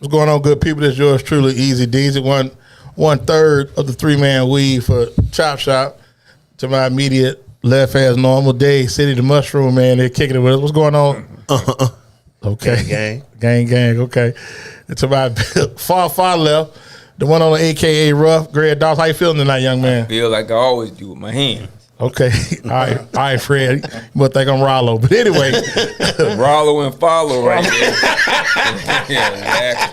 What's going on, good people? This is yours truly, Easy Deezy. One third of the three-man weave for Chop Shop. To my immediate left as normal. Dave City, the Mushroom Man, they're kicking it with us. What's going on? Okay. Gang. Okay. And to my far left, the one on the AKA Rough, Greg Dawes. How you feeling tonight, young man? I feel like I always do with my hands. Okay. All right, Fred. You must think I'm Rollo. But anyway. Rollo and follow right there. Yeah, exactly.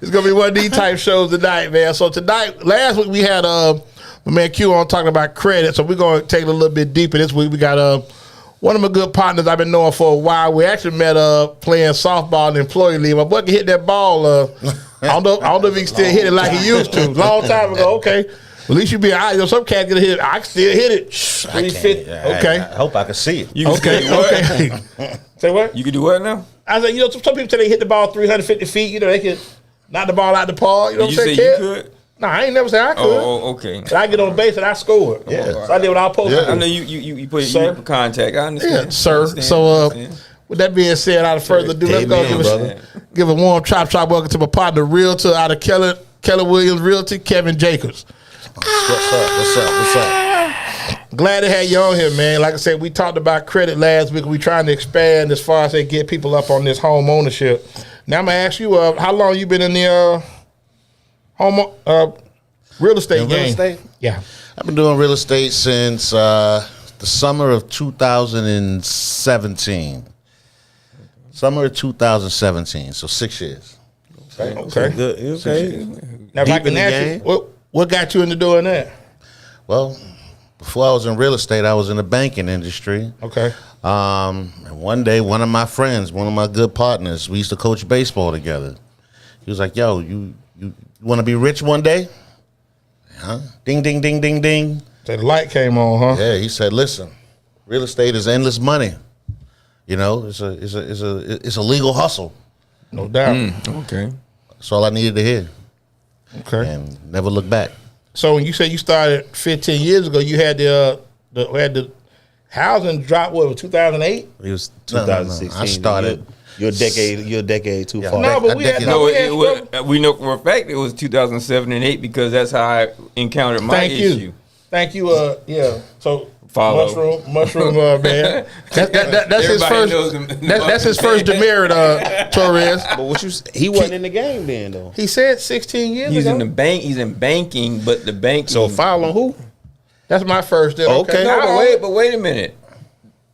It's going to be one of these type shows tonight, man. So tonight, last week we had my man Q on talking about credit. So we're going to take it a little bit deeper this week. We got one of my good partners I've been knowing for a while. We actually met playing softball in the employee league. My boy can hit that ball. I don't know if he can still hit it like he used to. Long time ago, okay. At least you be all right. You know, some cats get hit. I can still hit it. 350. Okay. I hope I can see it. You can Okay. Say what? You can do what now? I said, some people say they hit the ball 350 feet. You know, they can knock the ball out the park. You know what I'm saying? You could? No, I ain't never said I could. Oh, okay. But I get on the base and I score. Yeah. So I did what I was supposed to do. I know you put your contact. I understand. Yeah, sir. So with that being said, without further ado, let's go give a warm chop welcome to my partner, Realtor out of Keller Williams Realty, Kevin Jacobs. What's up? Glad to have you on here, man. Like I said, we talked about credit last week. We trying to expand as far as they get people up on this home ownership. Now I'm gonna ask you, how long you been in the home real estate game? Real estate? Yeah, I've been doing real estate since the summer of 2017. Summer of 2017, so 6 years. Okay. Good. Okay. Now, if I can ask you, what got you into doing that? Well, before I was in real estate, I was in the banking industry. Okay. And one day, one of my friends, one of my good partners, we used to coach baseball together. He was like, "Yo, you want to be rich one day?" Huh? Ding, ding, ding, ding, ding. So the light came on, huh? Yeah, he said, "Listen, real estate is endless money. You know, it's a legal hustle." No doubt. Okay. That's all I needed to hear. Okay. And never look back. So when you say you started 15 years ago, you had the housing drop. What was 2008? It was No. 2016. I started. You're a decade too far. No, but we had We know for a fact it was 2007 and 8 because that's how I encountered my issue. Thank you. Yeah. So Follow. mushroom man. That's his first. That's his first demerit, Torres. But he wasn't in the game then though. He said 16 years He's ago. in the bank. He's in banking, but the banking. So foul on who? That's my first. Then. Okay. No, but wait a minute.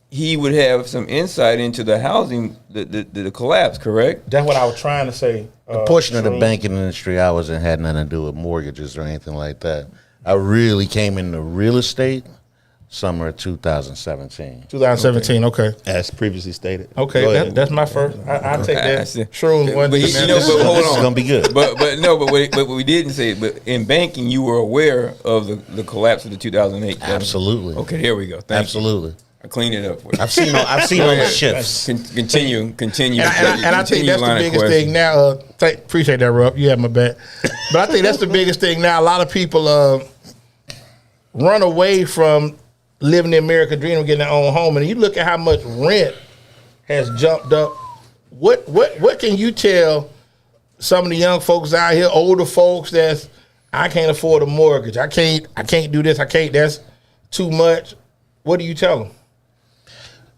He would have some insight into the housing, the collapse, correct? That's what I was trying to say. A portion of the banking industry I was in had nothing to do with mortgages or anything like that. I really came into real estate summer of 2017. 2017. Okay. As previously stated. Okay. That's my first. I'll take that. Shrooms one. But hold This is on. gonna be good. But we didn't say. But in banking, you were aware of the collapse of the 2008. Absolutely. Okay, here we go. Thank Absolutely. you. I cleaned it up for you. I've seen all the shifts. Continue. And I think that's the biggest thing now. Appreciate that, Rob. You have my back. But I think that's the biggest thing now. A lot of people run away from living the American dream and getting their own home. And you look at how much rent has jumped up. What can you tell some of the young folks out here, older folks, I can't afford a mortgage. I can't do this. That's too much. What do you tell them?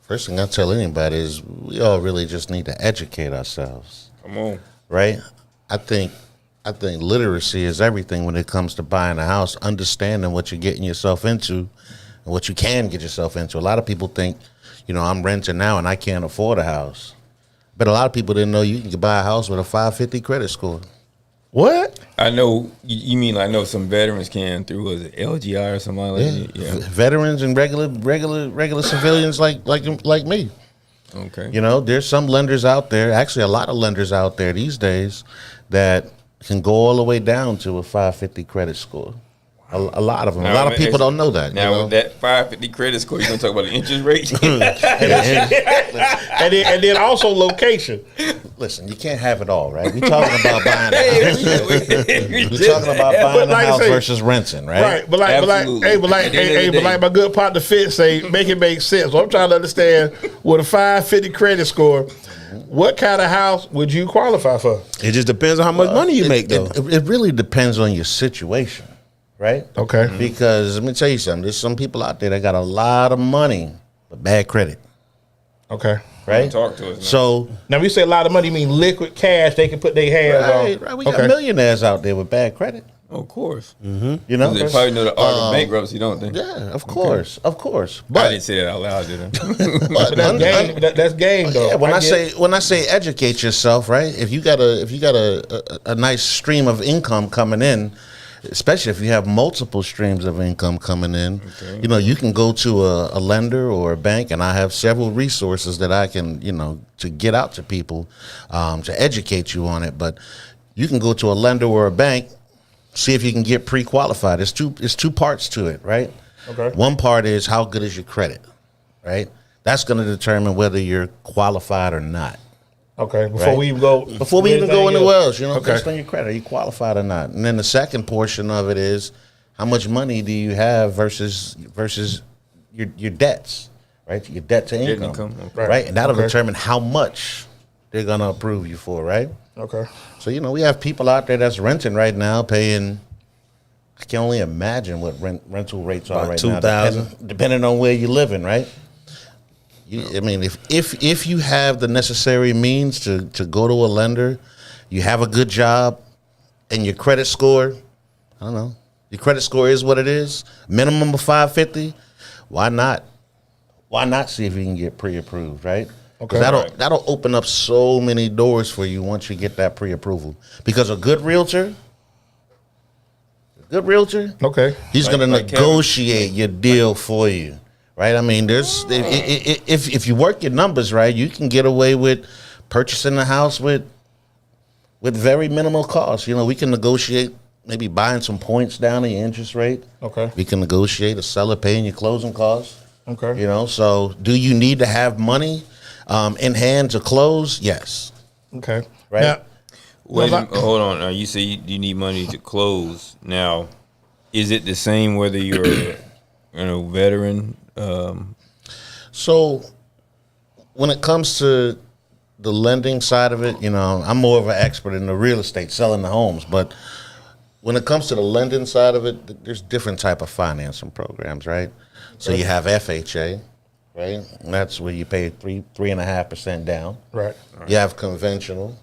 First thing I tell anybody is we all really just need to educate ourselves. Come on. Right? I think literacy is everything when it comes to buying a house, understanding what you're getting yourself into and what you can get yourself into. A lot of people think, I'm renting now and I can't afford a house. But a lot of people didn't know you can buy a house with a 550 credit score. What? I know you mean I know some veterans can through was it LGI or something like that? Yeah. Veterans and regular civilians like me. Okay. There's some lenders out there, actually a lot of lenders out there these days that can go all the way down to a 550 credit score. A lot of them. A lot of people don't know that. Now, with that 550 credit score, you're going to talk about the interest rate? and then also location. Listen, you can't have it all, right? We're talking about buying a house. We're talking about buying a house versus renting, right? Right, but like my good partner Fitz say, make it make sense. So I'm trying to understand with a 550 credit score, What kind of house would you qualify for? It just depends on how much money you make, though. It really depends on your situation, right? Okay. Because let me tell you something. There's some people out there that got a lot of money but bad credit, Okay. right? Talk to us, man. So Now, we say a lot of money, you mean liquid cash they can put their hands on. right, we got millionaires out there with bad credit. Of course. You know, They probably know the art of bankruptcy, don't they? yeah, of course. I But didn't say that out loud, did I? But that's game. That's game, though. yeah, when I get say educate yourself, right? If you got a nice stream of income coming in, especially if you have multiple streams of income coming in, you know, you can go to a lender or a bank, and I have several resources that I can, you know, to get out to people to educate you on it. But you can go to a lender or a bank, see if you can get pre-qualified. It's two parts to it, right? Okay. One part is how good is your credit, right? That's going to determine whether you're qualified or not. Okay. Before Right. we even go. Before we even go into wells, you know, Okay. based on your credit, are you qualified or not? And then the second portion of it is how much money do you have versus your debts, right? Your debt to income, okay. right? And that'll Okay. determine how much they're gonna approve you for, right? Okay. So you know, we have people out there that's renting right now, paying. I can only imagine what rental rates are About right $2,000. now, depending on where you're living, right? I mean, if you have the necessary means to go to a lender, you have a good job, and your credit score, I don't know, your credit score is what it is, minimum of 550. Why not? Why not see if you can get pre-approved, right? Okay. Because that'll open up so many doors for you once you get that pre-approval. Because a good realtor, Okay. he's Like- going to like Kevin. negotiate your deal for you, right? I mean, if you work your numbers right, you can get away with purchasing a house with very minimal costs. You know, we can negotiate maybe buying some points down in your interest rate. Okay. We can negotiate a seller paying your closing costs. Okay. You know, so do you need to have money in hand to close? Yes. Okay. Right. Now, Wait, Well, hold on. Now, you say you need money to close. Now, is it the same whether you're a veteran? So when it comes to the lending side of it, you know, I'm more of an expert in the real estate, selling the homes. But when it comes to the lending side of it, there's different type of financing programs, right? So you have FHA, right? And that's where you pay 3.5% down. right. You have conventional,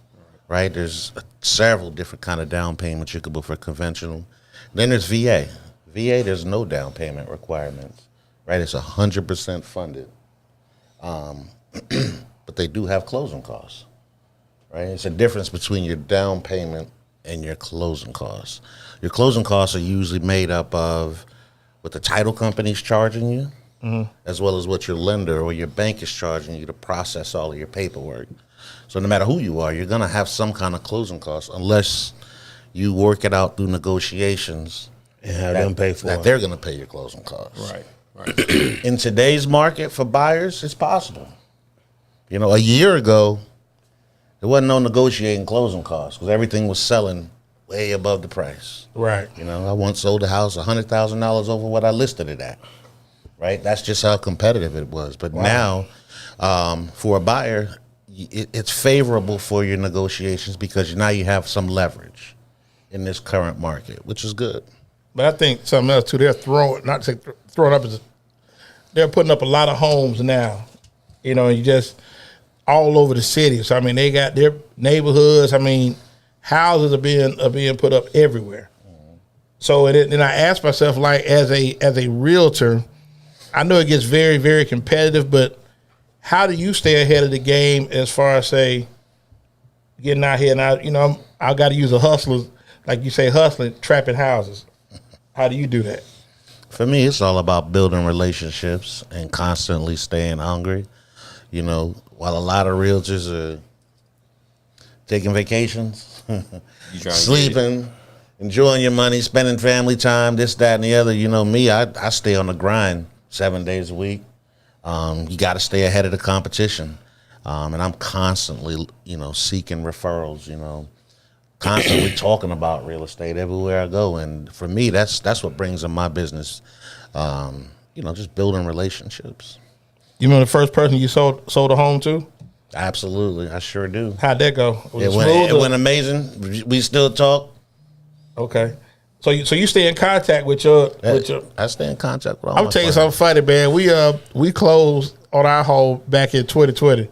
right? There's several different kind of down payments you could book for conventional. Then there's VA. VA, there's no down payment requirements, right? It's 100% funded. But they do have closing costs, right? It's a difference between your down payment and your closing costs. Your closing costs are usually made up of what the title company's charging you, as well as what your lender or your bank is charging you to process all of your paperwork. So no matter who you are, you're going to have some kind of closing costs unless you work it out through negotiations And have them pay for that it. they're going to pay your closing costs. Right. Right. In today's market for buyers, it's possible. You know, a year ago, there wasn't no negotiating closing costs because everything was selling way above the price. Right. You know, I once sold a house $100,000 over what I listed it at. Right? That's just how competitive it was. But now, for a buyer, it's favorable for your negotiations because now you have some leverage in this current market, which is good. But I think something else too. They're throwing up as they're putting up a lot of homes now. You know, you just all over the city. So I mean, they got their neighborhoods. I mean, houses are being put up everywhere. So and then I asked myself, like, as a realtor, I know it gets very, very competitive, but how do you stay ahead of the game as far as, say, getting out here and I got to use a hustler, like you say, hustling, trapping houses. How do you do that? For me, it's all about building relationships and constantly staying hungry. You know, while a lot of realtors are taking vacations, You trying to get it. sleeping, enjoying your money, spending family time, this, that, and the other. You know, me, I stay on the grind 7 days a week. You got to stay ahead of the competition. And I'm constantly, seeking referrals, constantly talking about real estate everywhere I go. And for me, that's what brings in my business, just building relationships. You remember the first person you sold a home to? Absolutely, I sure do. How'd that go? It went amazing. We still talk. Okay. So you stay in contact with your I stay in contact with all I'm my tell you clients. something funny, man. We closed on our home back in 2020.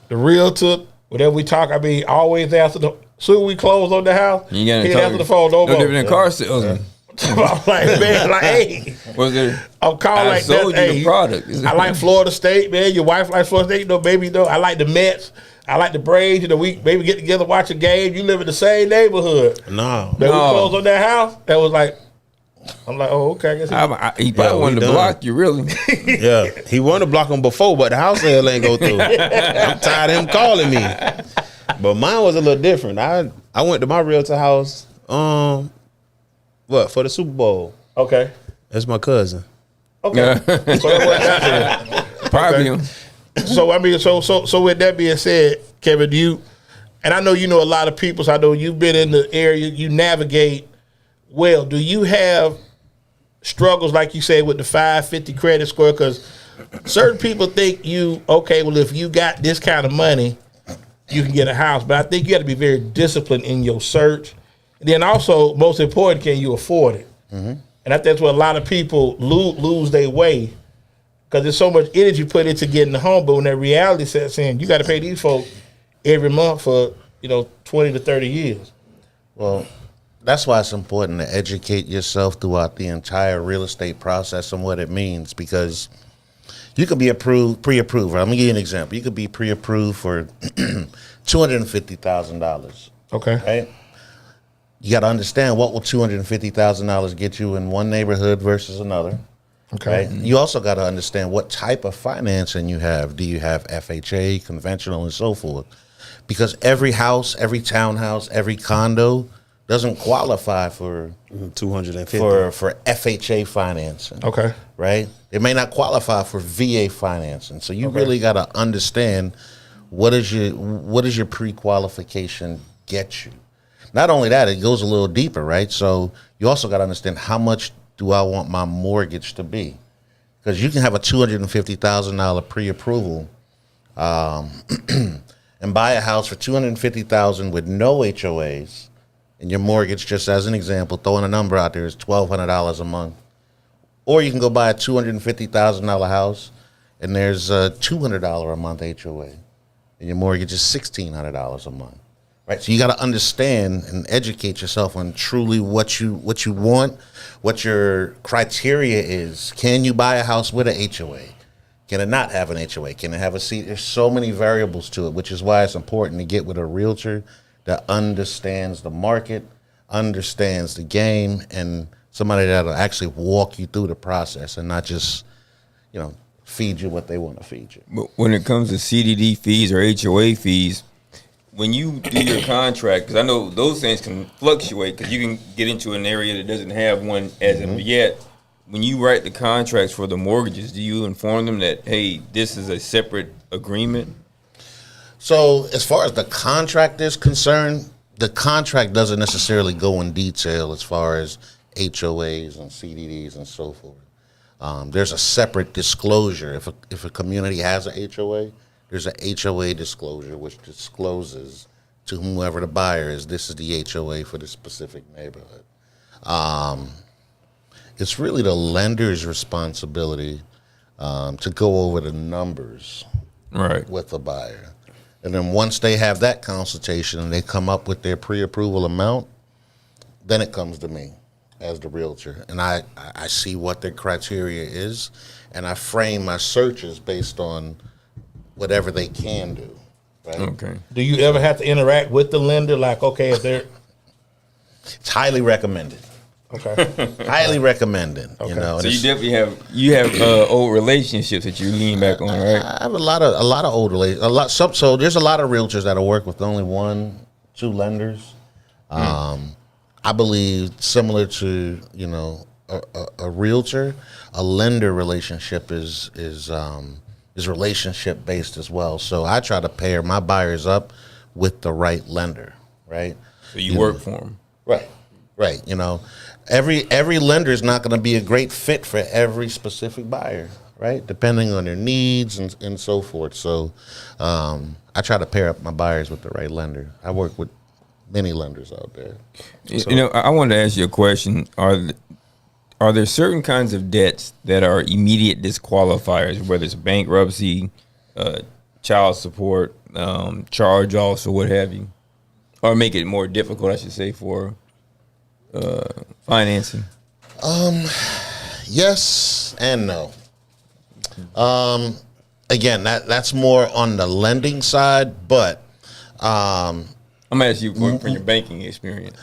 The Realtor, whatever we talk, I mean, always after the soon we closed on the house, You got he answer the phone no more. different than car salesman. I'm like, man, like, hey. Was it? I'm calling like that. Sold you Hey, the product. I like Florida State, man. Your wife likes Florida State, you know, baby. You know, I like the Mets. I like the Braves. You know, we maybe get together, watch a game. You live in the same neighborhood. No. Then we closed on that house. That was like, I'm like, oh, okay. I guess he probably wanted to block you, really. Yeah, he wanted to block him before, but the house sale ain't go through. I'm tired of him calling me. But mine was a little different. I went to my realtor house. For the Super Bowl. Okay. That's my cousin. Okay. So that wasn't that then. Probably. Okay. So I mean, so with that being said, Kevin, do you? And I know you know a lot of people. So I know you've been in the area. You navigate well. Do you have struggles like you say with the 550 credit score? Because certain people think well, if you got this kind of money, you can get a house. But I think you got to be very disciplined in your search. And then also, most important, can you afford it? Mm-hmm. And I think that's where a lot of people lose their way. Because there's so much energy put into getting the home, but when that reality sets in, you got to pay these folks every month for 20 to 30 years. Well, that's why it's important to educate yourself throughout the entire real estate process and what it means. Because you could be pre-approved. Let me give you an example. You could be pre-approved for $250,000. Okay. Right. You got to understand what will $250,000 get you in one neighborhood versus another. Okay. Right? You also got to understand what type of financing you have. Do you have FHA, conventional, and so forth? Because every house, every townhouse, every condo doesn't qualify for 250 for FHA financing. Okay. Right? It may not qualify for VA financing. So you really got to understand what is your pre-qualification get you. Not only that, it goes a little deeper, right? So you also got to understand how much do I want my mortgage to be? Because you can have a $250,000 pre-approval and buy a house for $250,000 with no HOAs, and your mortgage, just as an example, throwing a number out there, is $1,200 a month. Or you can go buy a $250,000 house, and there's a $200 a month HOA, and your mortgage is $1,600 a month. Right, so you got to understand and educate yourself on truly what you want, what your criteria is. Can you buy a house with an HOA? Can it not have an HOA? Can it have a seat? There's so many variables to it, which is why it's important to get with a realtor that understands the market, understands the game, and somebody that'll actually walk you through the process and not just, feed you what they want to feed you. But when it comes to CDD fees or HOA fees, when you do your contract, because I know those things can fluctuate, because you can get into an area that doesn't have one as of yet. When you write the contracts for the mortgages, do you inform them that, hey, this is a separate agreement? So as far as the contract is concerned, the contract doesn't necessarily go in detail as far as HOAs and CDDs and so forth. There's a separate disclosure. If a community has a HOA, there's a HOA disclosure which discloses to whomever the buyer is, this is the HOA for this specific neighborhood. It's really the lender's responsibility to go over the numbers with the buyer. And then once they have that consultation and they come up with their pre-approval amount, then it comes to me as the realtor. And I see what their criteria is, and I frame my searches based on whatever they can do. Right? Okay. Do you ever have to interact with the lender? Like, okay, if they're... It's highly recommended. Okay. Highly recommended. Okay. So you definitely have old relationships that you lean back on, right? I have a lot of old relationships. So there's a lot of realtors that I work with only 1-2 lenders. I believe similar to a realtor, a lender relationship is relationship based as well. So I try to pair my buyers up with the right lender, right? So you work for them, right? Every lender is not going to be a great fit for every specific buyer, right? Depending on their needs and so forth. So I try to pair up my buyers with the right lender. I work with many lenders out there. So, I wanted to ask you a question. Are there certain kinds of debts that are immediate disqualifiers, whether it's bankruptcy, child support, charge-offs, or what have you, or make it more difficult, I should say, for financing? Yes and no. Again, that's more on the lending side, but I'm gonna ask you from your banking experience.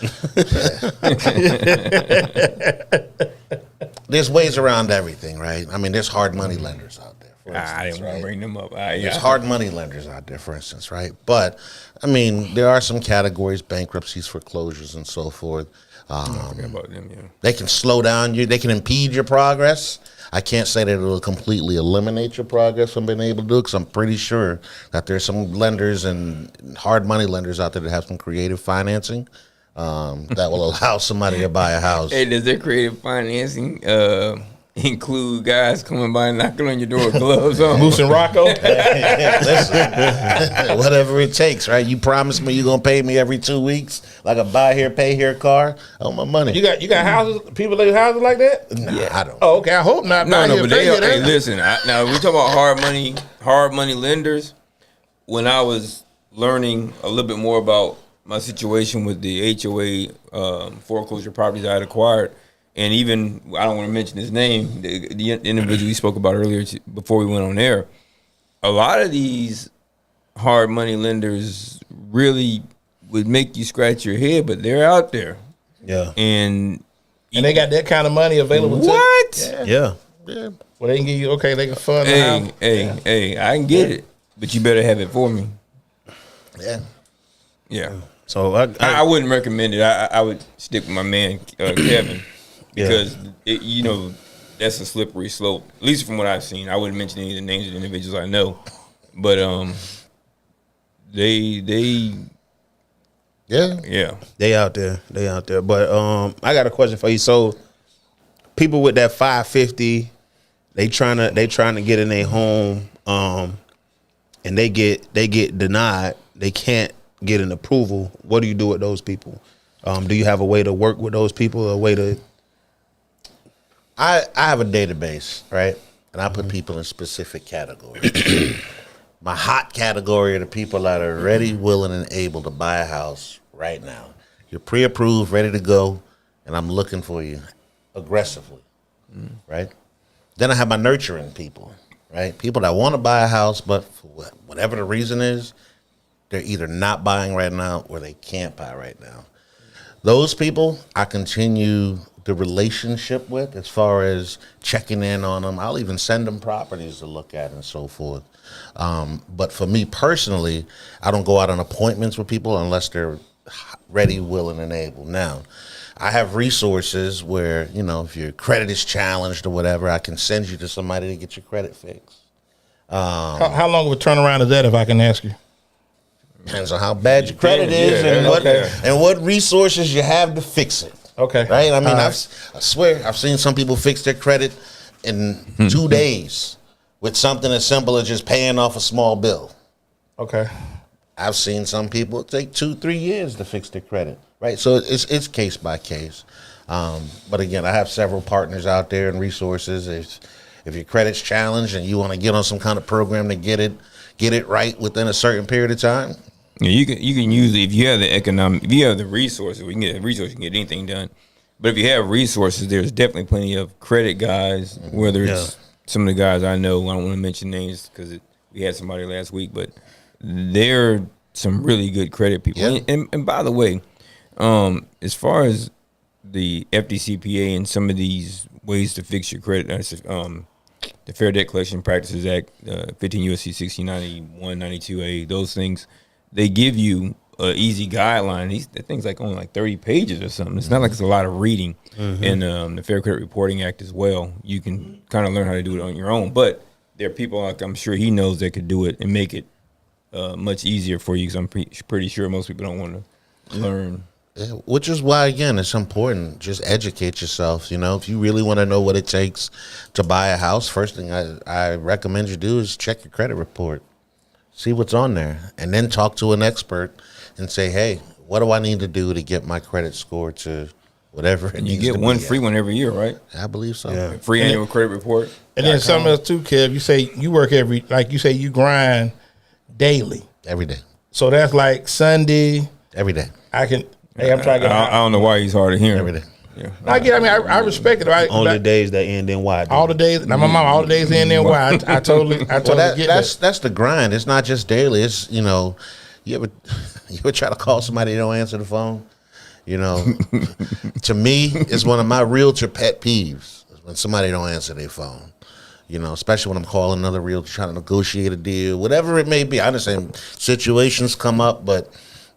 There's ways around everything, right? I mean, there's hard money lenders out there. For instance, I didn't want to bring them up. There's hard money lenders out there, for instance, right? But I mean, there are some categories: bankruptcies, foreclosures, and so forth. I forgot about them. Yeah. They can slow down you. They can impede your progress. I can't say that it will completely eliminate your progress from being able to do it, because I'm pretty sure that there's some lenders and hard money lenders out there that have some creative financing that will allow somebody to buy a house. Hey, does their creative financing include guys coming by and knocking on your door with gloves on? Moose and Rocco? Listen, whatever it takes, right? You promised me you're going to pay me every 2 weeks, like a buy here, pay here car. I want my money. You got houses, people live in houses like that? Nah, I don't. Oh, okay. I hope not. No, but they are. Hey, that. listen. Now we talk about hard money lenders. When I was learning a little bit more about my situation with the HOA foreclosure properties I had acquired, and even I don't want to mention his name, the individual we spoke about earlier before we went on air. A lot of these hard money lenders really would make you scratch your head, but they're out there. Yeah. And they got that kind of money available. What? Too. Yeah. Yeah. Well, they can give you, okay, they can fund the house. Hey, I can get it, but you better have it for me. Yeah. Yeah. So I wouldn't recommend it. I would stick with my man Kevin, because that's a slippery slope. At least from what I've seen. I wouldn't mention any of the names of the individuals I know, but they they out there. But I got a question for you. So people with that 550, they trying to get in their home, and they get denied. They can't get an approval. What do you do with those people? Do you have a way to work with those people? A way to? I have a database, right? And I put people in specific categories. My hot category are the people that are ready, willing, and able to buy a house right now. You're pre-approved, ready to go, and I'm looking for you aggressively, right? Then I have my nurturing people, right? People that want to buy a house, but for whatever the reason is, they're either not buying right now or they can't buy right now. Those people I continue the relationship with, as far as checking in on them. I'll even send them properties to look at and so forth. But for me personally, I don't go out on appointments with people unless they're ready, willing, and able. Now, I have resources where, if your credit is challenged or whatever, I can send you to somebody to get your credit fixed. How long of a turnaround is that, if I can ask you? Depends on how bad your credit is and what resources you have to fix it. Okay. Right? I mean, I swear, I've seen some people fix their credit in 2 days with something as simple as just paying off a small bill. Okay. I've seen some people take 2-3 years to fix their credit. Right? So it's case by case. But again, I have several partners out there and resources. If your credit's challenged and you want to get on some kind of program to get it right within a certain period of time. Yeah, you can use it if you have the resources. We can get resources, you can get anything done. But if you have resources, there's definitely plenty of credit guys. Whether it's some of the guys I know, I don't want to mention names because we had somebody last week, but they're some really good credit people. Yeah. And by the way, as far as the FDCPA and some of these ways to fix your credit, the Fair Debt Collection Practices Act, 15 U.S.C. 1691, 92A, those things. They give you an easy guideline. The thing's only 30 pages or something. It's not like it's a lot of reading. And the Fair Credit Reporting Act as well. You can kind of learn how to do it on your own. But there are people I'm sure he knows that could do it and make it much easier for you, because I'm pretty sure most people don't want to learn. Which is why, again, it's important. Just educate yourself. If you really want to know what it takes to buy a house, first thing I recommend you do is check your credit report. See what's on there. And then talk to an expert and say, hey, what do I need to do to get my credit score to whatever it needs to be? You get one free one every year, right? I believe so. Yeah. Free annual credit report. And then something else too, Kev. You say you work you grind daily. Every day. So that's like Sunday. Every day. I'm trying to get. I don't know why he's hard of hearing. Every day. Yeah. I respect it. Right? Only the days that end in Y. All the days. Now my mom, all the days in there. Why? I totally get that. That's the grind. It's not just daily. It's you ever try to call somebody that don't answer the phone. To me, it's one of my realtor pet peeves when somebody don't answer their phone. Especially when I'm calling another realtor trying to negotiate a deal, whatever it may be. I understand situations come up, but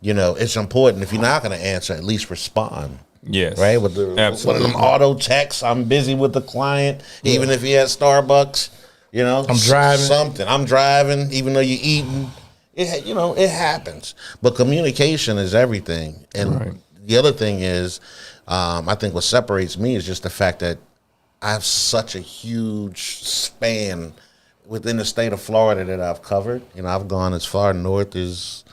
it's important if you're not going to answer, at least respond. Yes. Right? With Absolutely. one of them auto texts, I'm busy with the client, even if he at Starbucks, I'm driving. Something. I'm driving, even though you're eating. It happens. But communication is everything. And the other thing is, I think what separates me is just the fact that I have such a huge span within the state of Florida that I've covered. I've gone as far north as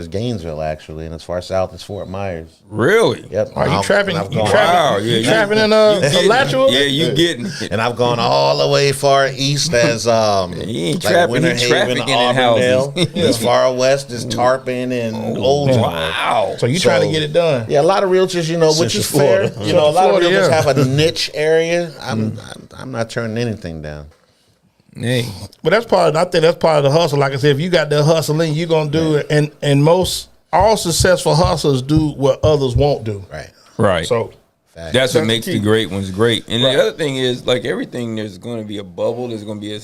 Gainesville, actually, and as far south as Fort Myers. Really? Yep. Are you trapping? Wow. Yeah. You trapping in Alachua? Yeah, you getting it. And I've gone all the way far east as He ain't trapping. Winter He Haven, trafficking in Auburndale. houses. As far west as Tarpon and Old. Wow. So you trying to get it done? Yeah, a lot of realtors, which is fair. Florida. A lot of Florida, realtors yeah. have a niche area. I'm not turning anything down. Hey. But I think that's part of the hustle. Like I said, if you got that hustling, you're gonna do it. And all successful hustlers do what others won't do. Right. So That's what makes the the key. great ones great. And Right. the other thing is, like everything, there's going to be a bubble. There's going to be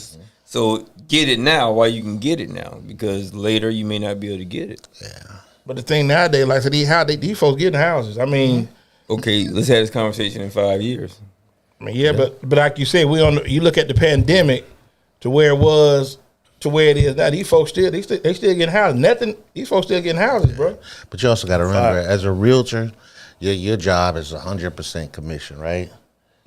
so get it now while you can get it now, because later you may not be able to get it. but the thing nowadays, like I said, these folks getting houses. I mean, Okay, let's have this conversation in 5 years. but like you said, you look at the pandemic to where it was to where it is now. These folks still getting houses. These folks still getting houses, bro. But you also got to remember, as a realtor, your job is 100% commission, right?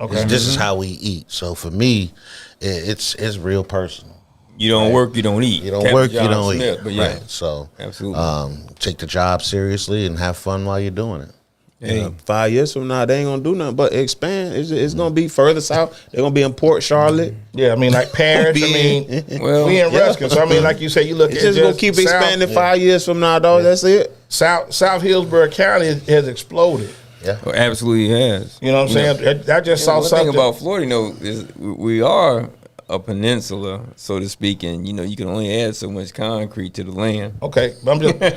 Okay. This is how we eat. So for me, it's real personal. You don't work, you don't eat. You don't Captain work, John you don't Smith, eat. But yeah, Right. So absolutely. take the job seriously and have fun while you're doing it. Hey. 5 years from now, they ain't gonna do nothing but expand. It's gonna be further south. They're gonna be in Port Charlotte. Yeah, I mean, like Paris. Well, we in Ruskin. So I mean, like you say, you look It's at just gonna keep expanding. 5 years from now, dog. That's it. South Hillsborough County has exploded. Yeah. Well, absolutely has. You know what I'm saying? I just saw One something thing about Florida, is we are a peninsula, so to speak, and you can only add so much concrete to the land. Okay, but I'm gonna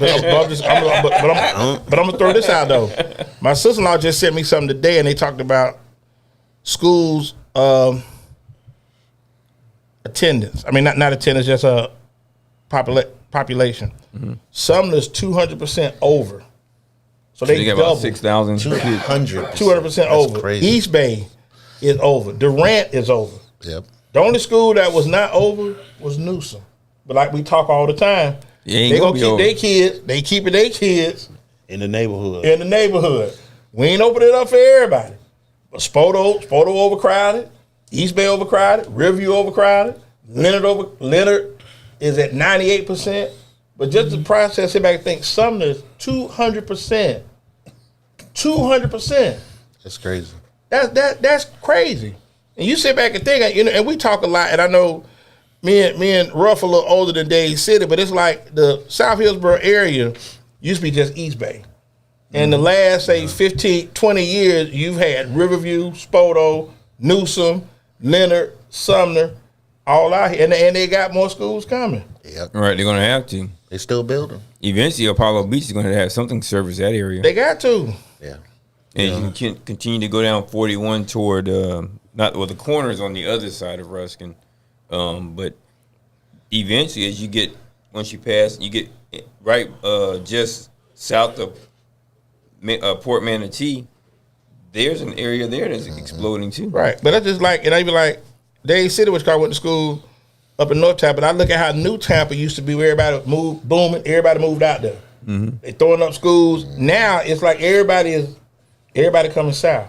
throw this out though. My sister-in-law just sent me something today, and they talked about schools attendance. I mean, not attendance, just population. Mm-hmm. Sumner's 200% over, so They they got about doubled 6,000 kids. 200% over. Crazy. East Bay is over. Durant is over. Yep. The only school that was not over was Newsom. But like we talk all the time, It ain't they gonna gonna be keep over. their kids. They keeping their kids In the neighborhood. in the neighborhood. We ain't opening it up for everybody. But Spoto overcrowded, East Bay overcrowded, Riverview overcrowded, Leonard is at 98%. But just the process, sit back and think, Sumner's 200%. 200%. That's crazy. That's crazy. And you sit back and think, and we talk a lot, and I know me and Ruff a little older than Dade City, but it's like the South Hillsborough area used to be just East Bay. And the last, say, 15, 20 years, you've had Riverview, Spoto, Newsom, Leonard, Sumner, all out here. And they got more schools coming. Yep. Right, they're going to have to. They still building. Eventually, Apollo Beach is going to have something to service that area. They got to. Yeah. And you can continue to go down 41 toward the corners on the other side of Ruskin, but eventually, once you pass, you get right just south of Port Manatee. There's an area there that's exploding too. Right. But that's just like, and I be like, Dade City, which I went to school up in North Tampa, but I look at how New Tampa used to be where everybody moved, booming, everybody moved out there. They throwing up schools. Now it's like everybody coming south.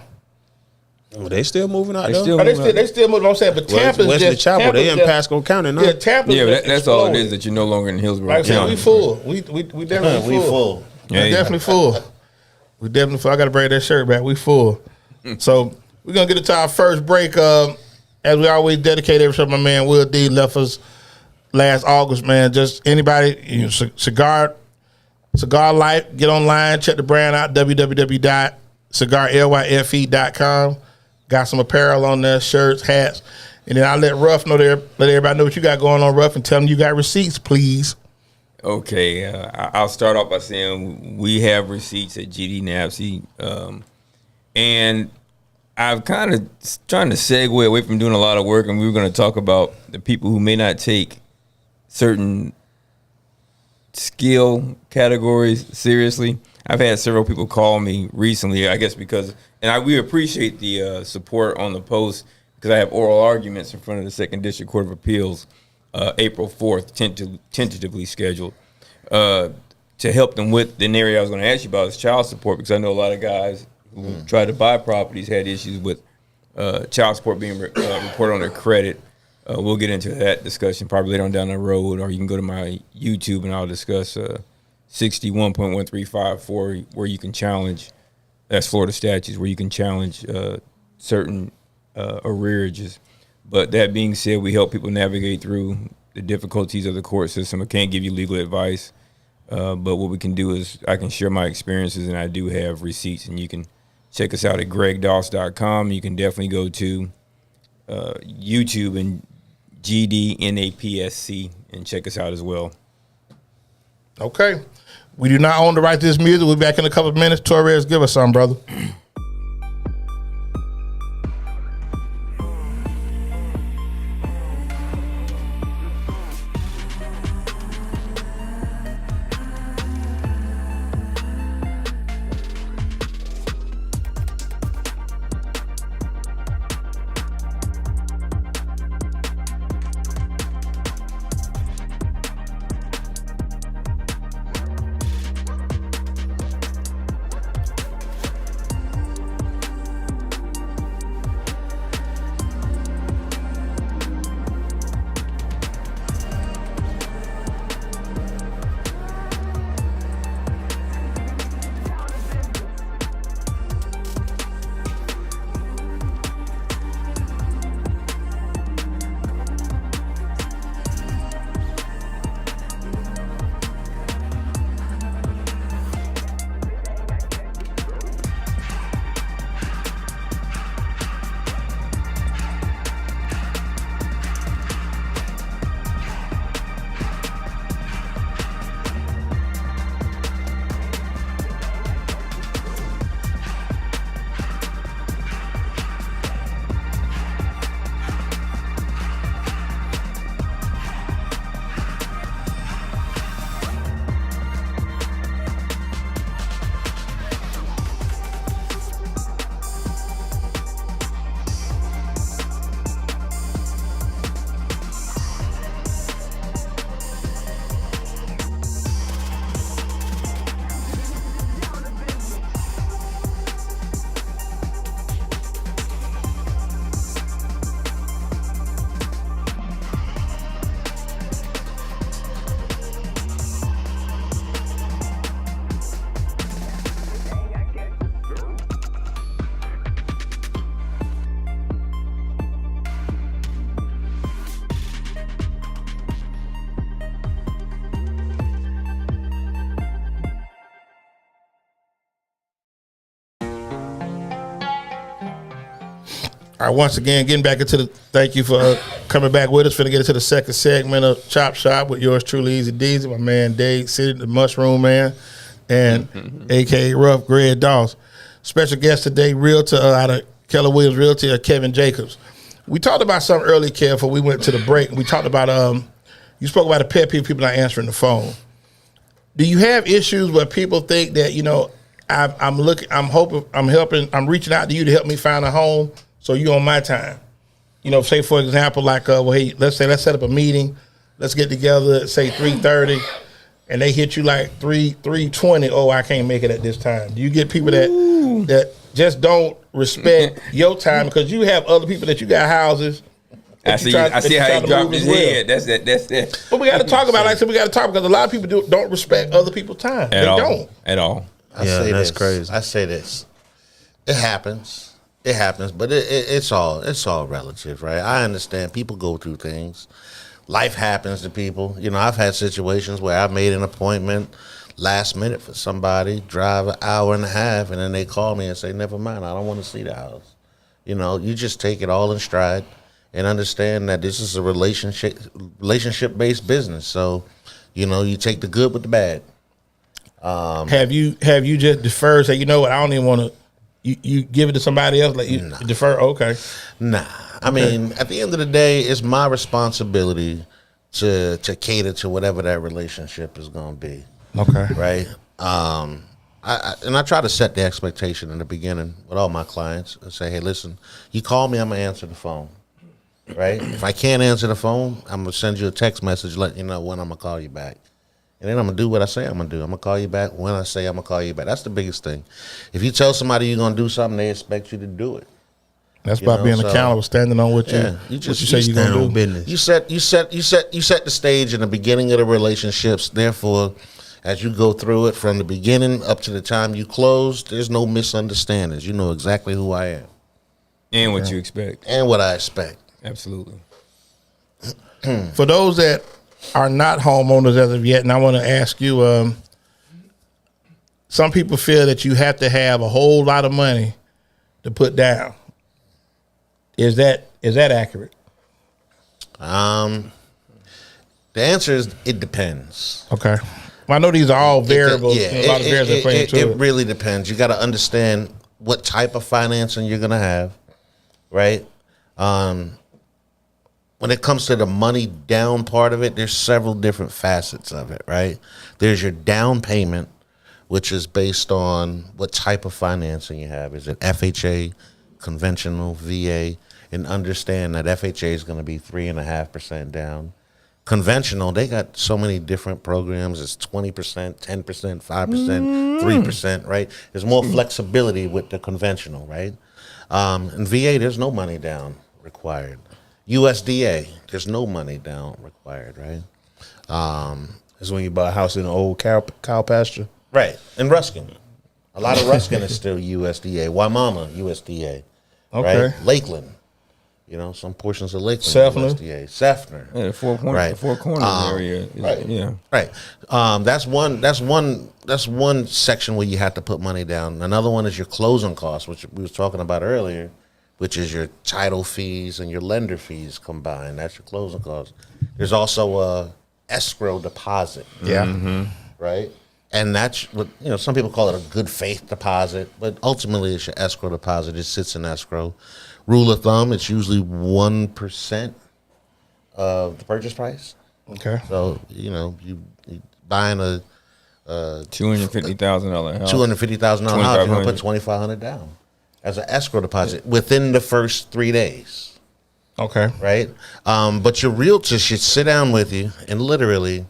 Well, they still moving out They though. still They still moving. I'm saying, but Tampa's Wesley just Chapel. Tampa's They in just- Pasco County now. Yeah, Tampa's Yeah, just that's all it exploded. is, that you're no longer in Hillsborough. Like I said, County. we full. We definitely We full. We Yeah, definitely full. We definitely full. I got to bring that shirt back. We full. So we're gonna get into our first break. As we always dedicate every show, my man Will D left us last August. Man, just anybody, cigar life. Get online, check the brand out. www.cigarlyfe.com. Got some apparel on there, shirts, hats, and then I'll let Ruff know there. Let everybody know what you got going on, Ruff, and tell them you got receipts, please. Okay, I'll start off by saying we have receipts at GD Napsy, and I've kind of trying to segue away from doing a lot of work, and we were going to talk about the people who may not take certain skill categories seriously. I've had several people call me recently, I guess because, and we appreciate the support on the post, because I have oral arguments in front of the Second District Court of Appeals April 4th, tentatively scheduled, to help them with the area I was going to ask you about is child support, because I know a lot of guys who tried to buy properties had issues with child support being reported on their credit. We'll get into that discussion probably later on down the road, or you can go to my YouTube and I'll discuss 61.1354, where you can challenge, that's Florida statutes, where you can challenge certain arrearages. But that being said, we help people navigate through the difficulties of the court system. I can't give you legal advice, but what we can do is I can share my experiences, and I do have receipts, and you can check us out at gregdoss.com. You can definitely go to YouTube and GDNAPSC and check us out as well. Okay. We do not own the right to this music. We'll be back in a couple of minutes. Torres, give us some, brother. All right, once again, getting back into the, thank you for coming back with us. Finna get into the second segment of Chop Shop with yours truly, Easy Deezy, my man Dave City, the Mushroom Man, and a.k.a. Rough Greg Doss. Special guest today, Realtor out of Keller Williams Realty, Kevin Jacobs. We talked about something earlier, Kev, before we went to the break. We talked about, you spoke about a pet peeve, people not answering the phone. Do you have issues where people think that, you know, I'm looking, I'm hoping, I'm helping, I'm reaching out to you to help me find a home, so you on my time? You know, say for example, like, well, hey, let's set up a meeting. Let's get together at say 3:30. and they hit you like 320. Oh, I can't make it at this time. Do you get people that just don't respect your time because you have other people that you got houses? I see how he dropped his head. That's that. But we got to talk about, like I said, we got to talk because a lot of people don't respect other people's time. They don't at all. That's crazy. I say this. It happens, but it's all relative, right? I understand people go through things. Life happens to people. You know, I've had situations where I've made an appointment last minute for somebody, drive an hour and a half, and then they call me and say, never mind, I don't want to see the house. You know, you just take it all in stride and understand that this is a relationship-based business. So, you know, you take the good with the bad. Have you just deferred? Say, you know what? I don't even want to. You give it to somebody else. Like you defer. Okay. Nah. I mean, at the end of the day, it's my responsibility to cater to whatever that relationship is going to be. Okay. Right. I try to set the expectation in the beginning with all my clients and say, hey, listen, you call me, I'm gonna answer the phone. Right. If I can't answer the phone, I'm gonna send you a text message letting you know when I'm gonna call you back. And then I'm going to do what I say I'm going to do. I'm going to call you back when I say I'm going to call you back. That's the biggest thing. If you tell somebody you're going to do something, they expect you to do it. That's about being accountable, standing on what you say you're going to do. Business. You set the stage in the beginning of the relationships. Therefore, as you go through it from the beginning up to the time you close, there's no misunderstandings. You know exactly who I am. And what you expect. And what I expect. Absolutely. For those that are not homeowners as of yet, and I want to ask you, some people feel that you have to have a whole lot of money to put down. Is that accurate? The answer is it depends. Okay. Well, I know these are all variables. A lot of variables play into it. It really depends. You got to understand what type of financing you're going to have, right? When it comes to the money down part of it, there's several different facets of it, right? There's your down payment, which is based on what type of financing you have. Is it FHA, conventional, VA? And understand that FHA is going to be 3.5% down. Conventional, they got so many different programs. It's 20%, 10%, 5%, 3%, right? There's more flexibility with the conventional, right? In VA, there's no money down required. USDA, there's no money down required, right? That's when you buy a house in an old cow pasture. Right, in Ruskin. A lot of Ruskin is still USDA. Waimama, USDA. Okay. Right? Lakeland. You know, some portions of Lakeland, USDA. Sefner. Yeah, the Four Corners area. Yeah. Right. That's one section where you have to put money down. Another one is your closing costs, which we was talking about earlier, which is your title fees and your lender fees combined. That's your closing costs. There's also a escrow deposit. Yeah. Mm-hmm. Right? And that's what, some people call it a good faith deposit, but ultimately it's your escrow deposit. It sits in escrow. Rule of thumb, it's usually 1% of the purchase price. Okay. So, you buying a $250,000 house. $250,000 house, you're going to put $2,500 down as an escrow deposit within the first 3 days. Okay. Right? But your realtor should sit down with you and literally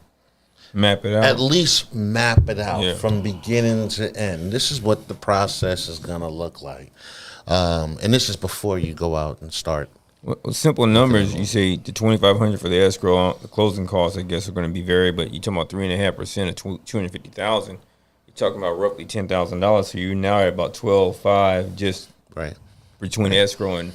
map it out. At least map it out from beginning to end. This is what the process is going to look like. And this is before you go out and start. Well, simple numbers, you say the $2,500 for the escrow, the closing costs, I guess, are going to be varied, but you're talking about 3.5% of $250,000. You're talking about roughly $10,000, so you're now at about $12,500 just between escrow and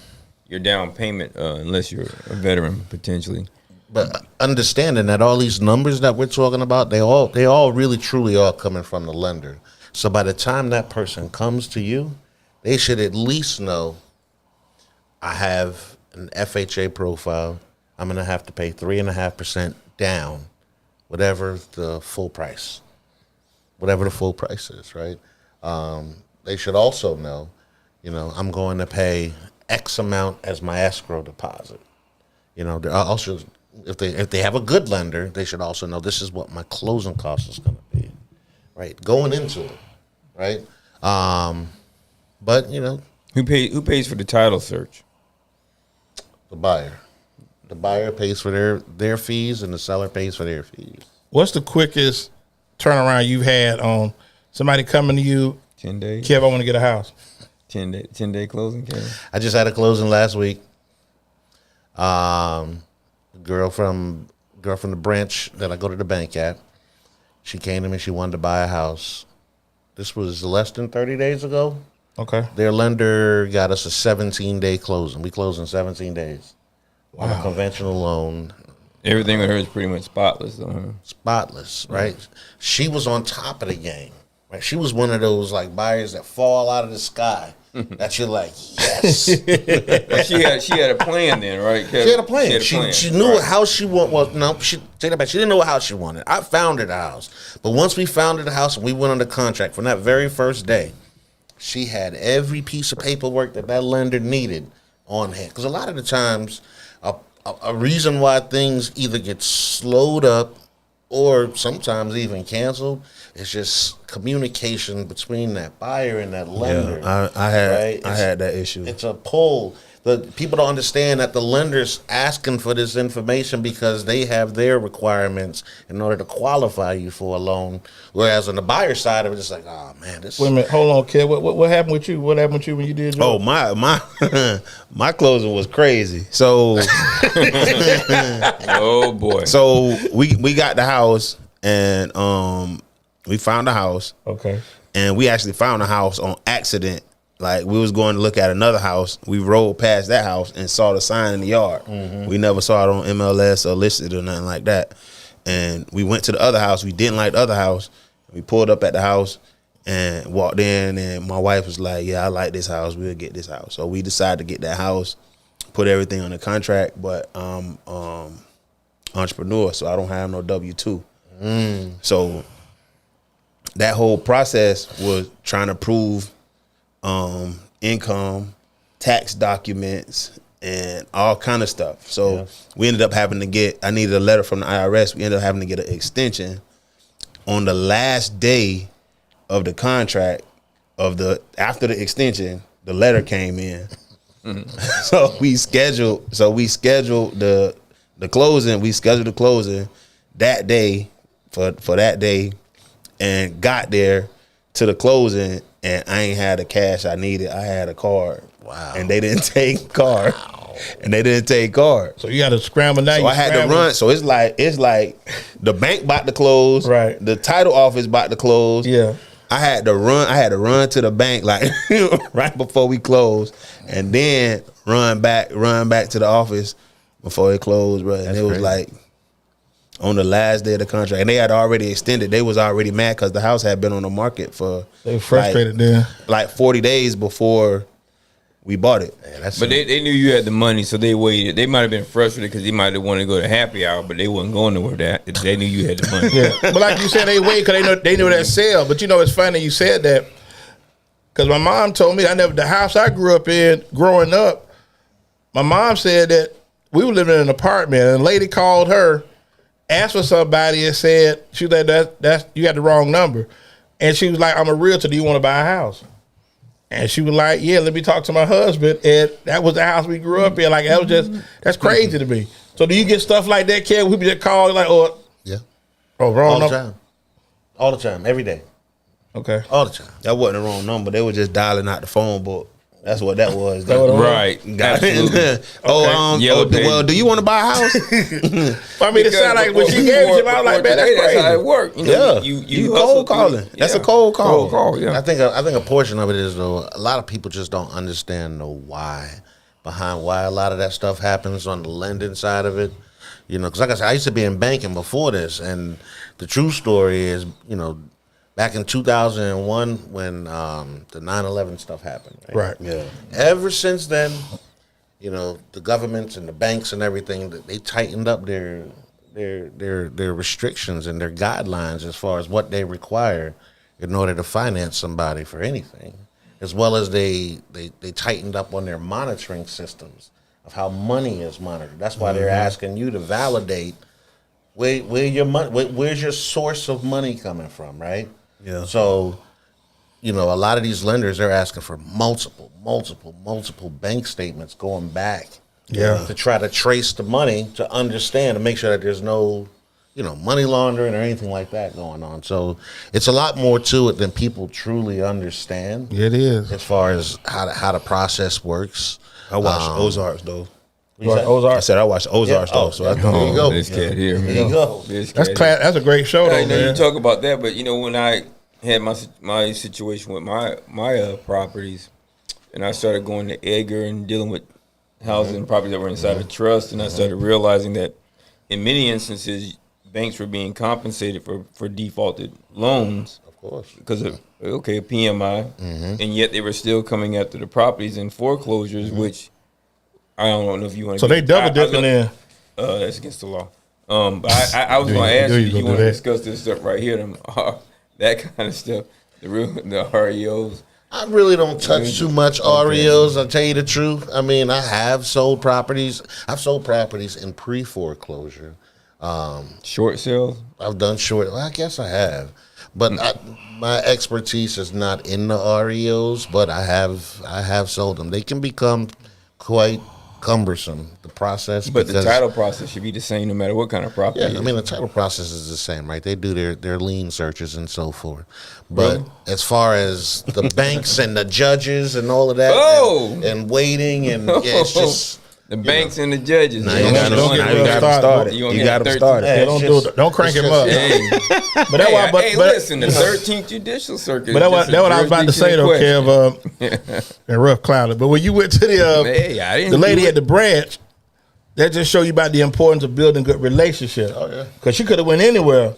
your down payment, unless you're a veteran potentially. But understanding that all these numbers that we're talking about, they all really truly are coming from the lender. So by the time that person comes to you, they should at least know, I have an FHA profile. I'm going to have to pay 3.5% down, whatever the full price is, right? They should also know, I'm going to pay X amount as my escrow deposit. They're also, if they have a good lender, they should also know this is what my closing cost is going to be, right? Going into it, right? But who pays for the title search? The buyer. The buyer pays for their fees, and the seller pays for their fees. What's the quickest turnaround you had on somebody coming to you? 10 days. Kev, I want to get a house. 10-day closing, Kev. I just had a closing last week. Girl from the branch that I go to the bank at. She came to me. She wanted to buy a house. This was less than 30 days ago. Okay. Their lender got us a 17-day closing. We closed in 17 days on a conventional loan. Everything with her is pretty much spotless, though. Huh? Spotless, right? She was on top of the game. Right? She was one of those like buyers that fall out of the sky. That you're like, yes. But she had a plan then, right? Kev? She had a plan. She knew what house she wanted. Well, no, take that back. She didn't know what house she wanted. I found her the house. But once we found her the house and we went under contract, from that very first day, she had every piece of paperwork that lender needed on hand. Because a lot of the times, a reason why things either get slowed up or sometimes even canceled is just communication between that buyer and that lender. Yeah, I had that issue. It's a pull. The people don't understand that the lender's asking for this information because they have their requirements in order to qualify you for a loan. Whereas on the buyer side of it, it's like, oh man, this. Wait a minute, hold on, Kev. What happened with you? What happened with you when you did yours? Oh, my closing was crazy. So Oh boy. so we got the house and we found the house. Okay. And we actually found a house on accident. Like, we was going to look at another house. We rolled past that house and saw the sign in the yard. Mm-hmm. We never saw it on MLS or listed or nothing like that. And we went to the other house. We didn't like the other house. We pulled up at the house and walked in, and my wife was like, yeah, I like this house. We'll get this house. So we decided to get that house, put everything on the contract, but I'm entrepreneur, so I don't have no W-2. So that whole process was trying to prove income, tax documents, and all kind of stuff. So we ended up having to I needed a letter from the IRS. We ended up having to get an extension on the last day of the contract after the extension. The letter came in. So we scheduled the closing. We scheduled the closing that day for that day, and got there to the closing, and I ain't had the cash I needed. I had a card. Wow. And they didn't take card. And they didn't take card. So you got to scramble now. So I had to run. So it's like the bank about to close. Right. The title office about to close. Yeah. I had to run to the bank like right before we closed, and then run back to the office before it closed, bro. And it was like on the last day of the contract, and they had already extended. They was already mad because the house had been on the market for they were frustrated then, like 40 days before we bought it. Yeah, but they knew you had the money, so they waited. They might have been frustrated because they might have wanted to go to happy hour, but they wasn't going nowhere. They knew you had the money. Yeah, but like you said, they waited because they knew that sale. But you know, it's funny you said that because my mom told me the house I grew up in growing up. My mom said that we were living in an apartment, and a lady called her, asked for somebody, and said she was like, "That's you got the wrong number," and she was like, "I'm a realtor. Do you want to buy a house?" And she was like, "Yeah, let me talk to my husband." And that was the house we grew up in. Like that's crazy to me. So do you get stuff like that, kid? People just call like, "Oh, yeah, wrong number." All the time, every day. Okay, all the time. That wasn't the wrong number. They were just dialing out the phone book. That's what that was. Right. Absolutely. Well, do you want to buy a house? I mean, it sounded like when she gave it to me, I was like, man, that's crazy. That's how it worked. You cold calling. That's a cold call. Cold call, yeah. I think a portion of it is, though, a lot of people just don't understand the why behind why a lot of that stuff happens on the lending side of it. You know, because like I said, I used to be in banking before this, and the true story is, back in 2001 when the 9/11 stuff happened. Right. Yeah. Ever since then, the governments and the banks and everything, they tightened up their restrictions and their guidelines as far as what they require in order to finance somebody for anything, as well as they tightened up on their monitoring systems of how money is monitored. That's why they're asking you to validate where your money, where's your source of money coming from, right? Yeah. So, a lot of these lenders, they're asking for multiple bank statements going back. Yeah. To try to trace the money, to understand, to make sure that there's no, money laundering or anything like that going on. So it's a lot more to it than people truly understand. It is. As far as how the process works. I watched Ozarks though. Ozark? I said I watched Ozarks though. So there you go. This cat here, man. There you go. That's a great show, though, I know man. you talk about that, but when I had my situation with my properties, and I started going to Edgar and dealing with housing properties that were inside of trust, and I started realizing that in many instances, banks were being compensated for defaulted loans. Of course. Because of, PMI, and yet they were still coming after the properties in foreclosures, which I don't know if you want to. So they double dipping in. That's against the law. But I was going to ask you, you want to discuss this stuff right here, that kind of stuff, the REOs. I really don't touch too much REOs, I'll tell you the truth. I mean, I have sold properties. I've sold properties in pre-foreclosure. Short sales? I've done short. Well, I guess I have. But my expertise is not in the REOs, but I have sold them. They can become quite cumbersome, the process. But the title process should be the same no matter what kind of property. Yeah, I mean, the title process is the same, right? They do their lien searches and so forth. But as far as the banks and the judges and all of that and waiting and it's just... The banks and the judges. Now you got them started. You got them started. Hey, don't crank him up. But that's why. But listen, the 13th Judicial Circuit. But that's what I was about to say, though, Kev. And rough clouded. But when you went to the lady at the branch, that just show you about the importance of building good relationships. Oh yeah. Because she could have went anywhere.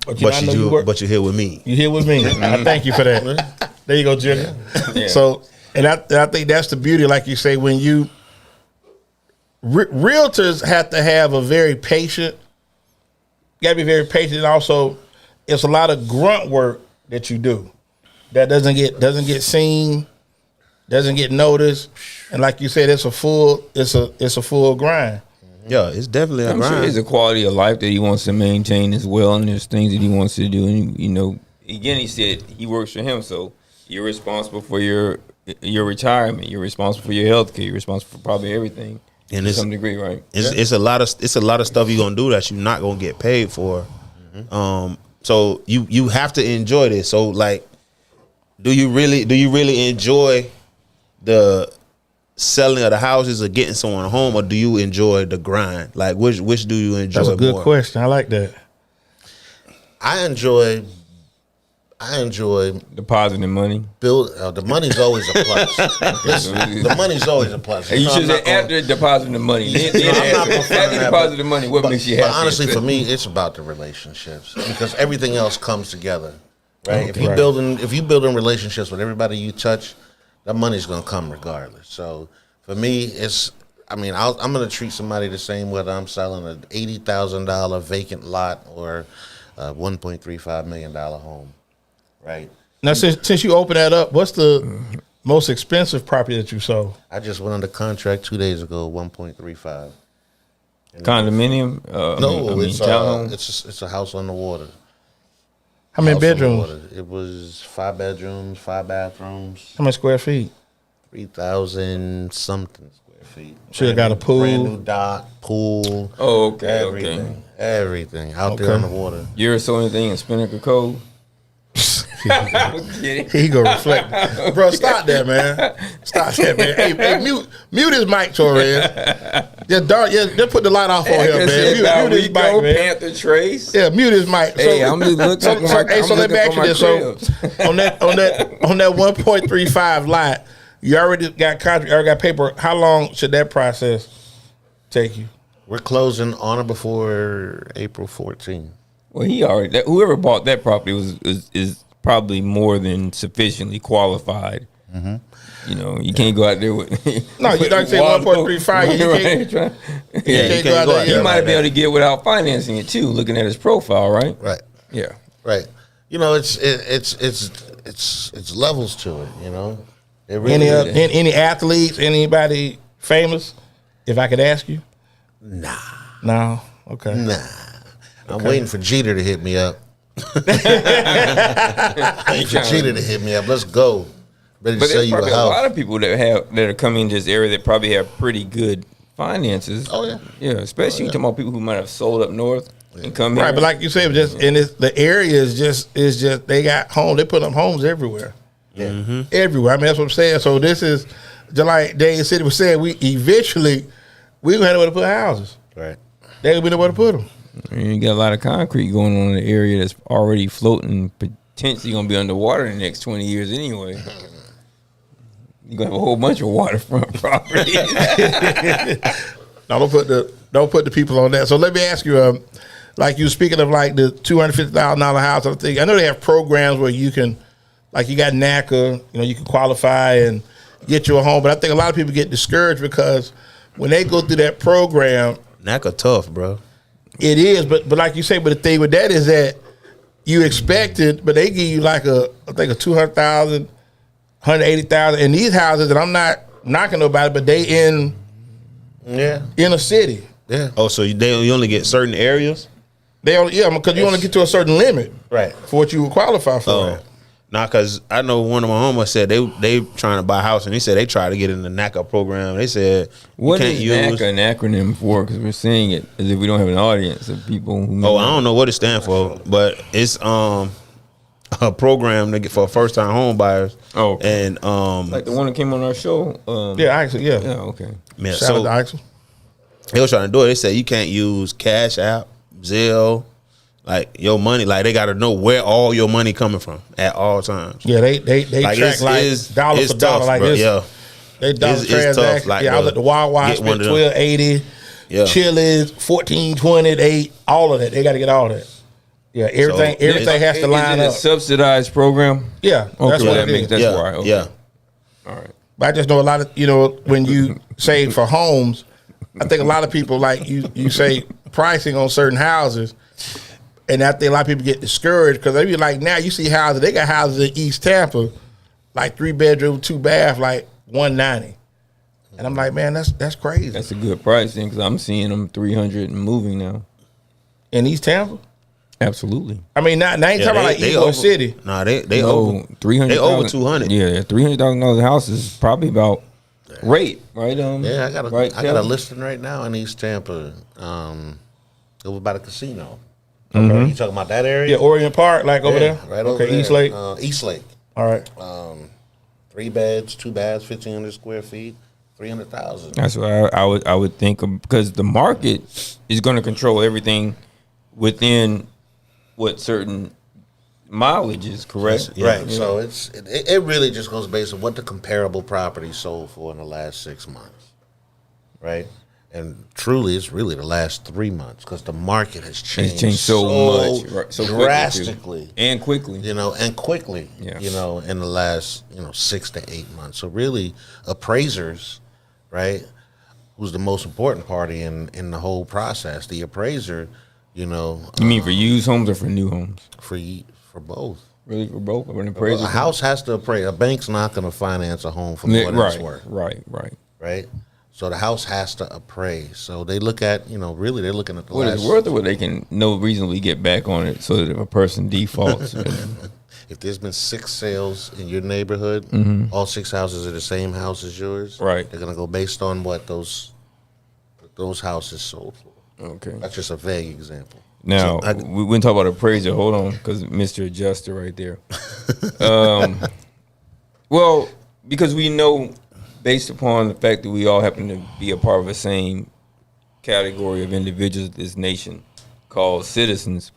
But you're here with me. You're here with me. I thank you for that. There you go, Junior. Yeah. So, and I think that's the beauty, like you say, when you. Realtors have to have a very patient. You got to be very patient, and also, it's a lot of grunt work that you do that doesn't get seen, doesn't get noticed, and like you said, it's a full grind. Yeah, it's definitely a grind. Sure there's a quality of life that he wants to maintain as well, and there's things that he wants to do. And again, he said he works for him, so you're responsible for your retirement, you're responsible for your health care, you're responsible for probably everything. And to some degree, right? It's a lot of stuff you're gonna do that you're not gonna get paid for. So you have to enjoy this. So like, do you really enjoy the selling of the houses or getting someone home, or do you enjoy the grind? Like which do you enjoy? That's a good more? question. I like that. I enjoy depositing money. The money's always a plus. The money's always a plus. And you should say after depositing the money. After depositing the money, what makes you happy? But honestly, for me, it's about the relationships because everything else comes together, right? Okay. If you building relationships with everybody you touch, that money's gonna come regardless. So for me, I'm gonna treat somebody the same whether I'm selling an $80,000 vacant lot or a $1.35 million home. Right. Now, since you opened that up, what's the most expensive property that you sold? I just went under contract 2 days ago, 1.35. Condominium? It's a house on the water. How many bedrooms? It was 5 bedrooms, 5 bathrooms. How many square feet? 3,000 something square feet. Should have got a pool. Brand new dock, pool. Oh, okay. Everything out there on the water. You ever sold anything in Spinnaker Cove? He go reflect, bro. Stop that, man. Stop that, man. Hey, mute his mic, Torres. Just put the light off on him, man. Mute his mic, man. Panther Trace. Yeah, mute his mic. Hey, I'm just looking. So let me ask you this: so on that 1.35 lot, you already got contract, already got paper. How long should that process take you? We're closing on or before April 14th. Well, whoever bought that property is probably more than sufficiently qualified. Mm-hmm. You can't go out there with no. You don't say 1.35. You can't go out there. He might be able to get without financing it too. Looking at his profile, right? Right. Yeah. Right. It's levels to it. It really any athletes, anybody famous? If I could ask you. Nah. No. Okay. Nah. I'm waiting for Jeter to hit me up. Let's go. Ready to sell you a house. A lot of people that are coming into this area that probably have pretty good finances. Oh yeah. Yeah, especially talking about people who might have sold up north. and come Right, here. but like you said, the area is just they got homes. They put up homes everywhere. Yeah. Everywhere. I mean, that's what I'm saying. So this is just like Dave City was saying. We gonna have nowhere to put houses. Right. They gonna be nowhere to put them. You got a lot of concrete going on in the area that's already floating, potentially going to be underwater in the next 20 years anyway. You're going to have a whole bunch of waterfront property. No, don't put the people on that. So let me ask you, like you speaking of like the $250,000 house, I know they have programs where you can, like you got NACA, you can qualify and get you a home. But I think a lot of people get discouraged because when they go through that program, NACA tough, bro. it is, but like you say, but the thing with that is that you expect it, but they give you like I think a 200,000, 180,000 in these houses that I'm not knocking nobody, but they in a city. Yeah. Oh, so you only get certain areas? Because you only get to a certain limit, Right. for what you would qualify for. Oh. Nah, because I know one of my homies said they trying to buy a house, and he said they tried to get in the NACA program. They said What is NACA an acronym for? Because we're saying it as if we don't have an audience of people who know. I don't know what it stands for, but it's a program to get for first time home buyers. Oh, okay. And like the one that came on our show. Actually, yeah. Yeah, okay. man, Shout out so to Axel. they was trying to do it. They said you can't use Cash App, Zelle, like your money. Like they got to know where all your money coming from at all times. Yeah, they Like, track it's- like it's- dollar it's for dollar, tough, like bro. this. Yeah. They dollar It's transaction. tough, like, I was at the Wawa, get spent one of them. $12.80. Yeah. Chili's $14.20, all of that. They got to get all that. Yeah, everything has to line Is it up. a subsidized program? Yeah, Okay, that's what that it makes is. that's Yeah, why. Okay. yeah. All right. But I just know a lot of when you say for homes, I think a lot of people like you say pricing on certain houses, and I think a lot of people get discouraged because they be like, now you see houses, they got houses in East Tampa, like 3-bedroom, 2-bath, like $190, and I'm like, man, that's crazy. That's a good price then, because I'm seeing them 300 and moving now. In East Tampa, Absolutely. I mean, I ain't talking about like Ybor City. Nah, they No, over 300. They over 200. Yeah, $300,000 house is probably about rate, right? Yeah, I got right, a Kelly? listing right now in East Tampa. It was by the casino. Mm-hmm. Okay, you talking about that area? Yeah, Orient Park, like over there. Right over there. East Lake. East Lake. All right. 3 beds, 2 baths, 1,500 square feet, 300,000. That's what I would think of, because the market is going to control everything within what certain mileage is, correct? Right. Yeah. So it really just goes based on what the comparable property sold for in the last 6 months, right? And truly, it's really the last 3 months because the market has changed, It's changed so much, right, so quickly, drastically, too. And quickly. and quickly, Yeah. in the last 6 to 8 months. So really, appraisers, right, who's the most important party in the whole process? The appraiser, You mean for used homes or for new homes? for both. Really, for both? Or an appraiser? A house has to appraise. A bank's not going to finance a home for more than it's worth. Right. Right? So the house has to appraise. So they look at, really they're looking at the What last. it's worth, or what they can no reasonably get back on it, so that if a person defaults, If there's been 6 sales in your neighborhood, all 6 houses are the same house as yours. Right. They're going to go based on what those houses sold for. okay. That's just a vague example. Now we wouldn't talk about appraiser. Hold on, because Mr. Adjuster right there. Well, because we know, based upon the fact that we all happen to be a part of the same category of individuals in this nation called citizens,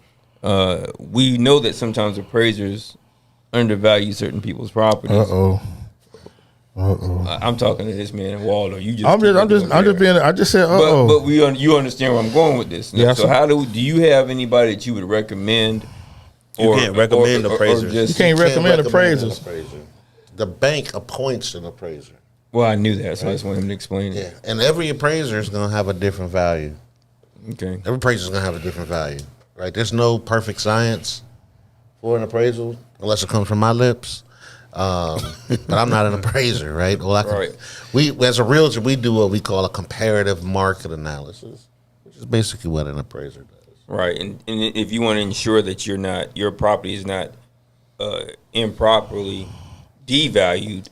we know that sometimes appraisers undervalue certain people's properties. I'm talking to this man in Waldo. You just I just said but you understand where I'm going with this. Yeah, so how do you have anybody that you would recommend? You can't recommend appraisers. You can't recommend appraisers. an appraiser. The bank appoints an appraiser. Well, I knew that, so I just want him to explain it. Yeah, and every appraiser is going to have a different value. Okay. Every appraiser is going to have a different value, right? There's no perfect science for an appraisal unless it comes from my lips. But I'm not an appraiser, right? Well, Right. We, as a realtor, we do what we call a comparative market analysis, which is basically what an appraiser does. Right, and if you want to ensure that your property is not improperly devalued,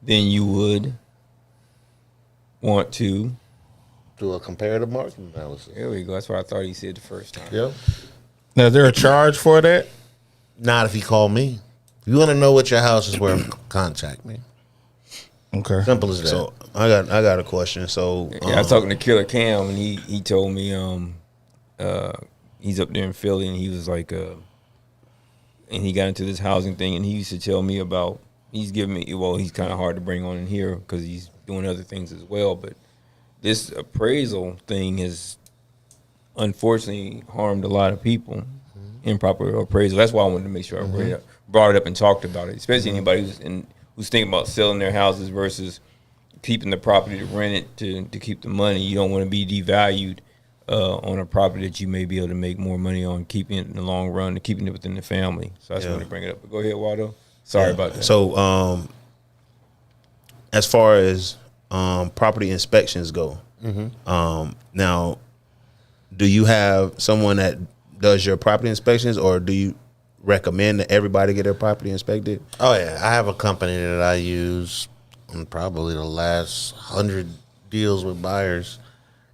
then you would want to do a comparative market analysis. There we go. That's what I thought he said the first time. Yep. Now, is there a charge for that? Not if you call me. If you want to know what your house is worth, contact me. Okay. Simple as that. So I got a question. So Yeah, I was talking to Killer Cam, and he told me he's up there in Philly, and he was like, and he got into this housing thing, and he used to tell me about. He's giving me he's kind of hard to bring on in here because he's doing other things as well, but this appraisal thing has unfortunately harmed a lot of people. Improper appraisal. That's why I wanted to make sure I brought it up and talked about it, especially anybody who's thinking about selling their houses versus keeping the property to rent it to keep the money. You don't want to be devalued on a property that you may be able to make more money on, keeping it in the long run and keeping it within the family. So I just wanted to bring it up. But go ahead, Waldo. Sorry about that. So as far as property inspections go, now, do you have someone that does your property inspections, or do you recommend that everybody get their property inspected? Oh yeah, I have a company that I use in probably the last 100 deals with buyers.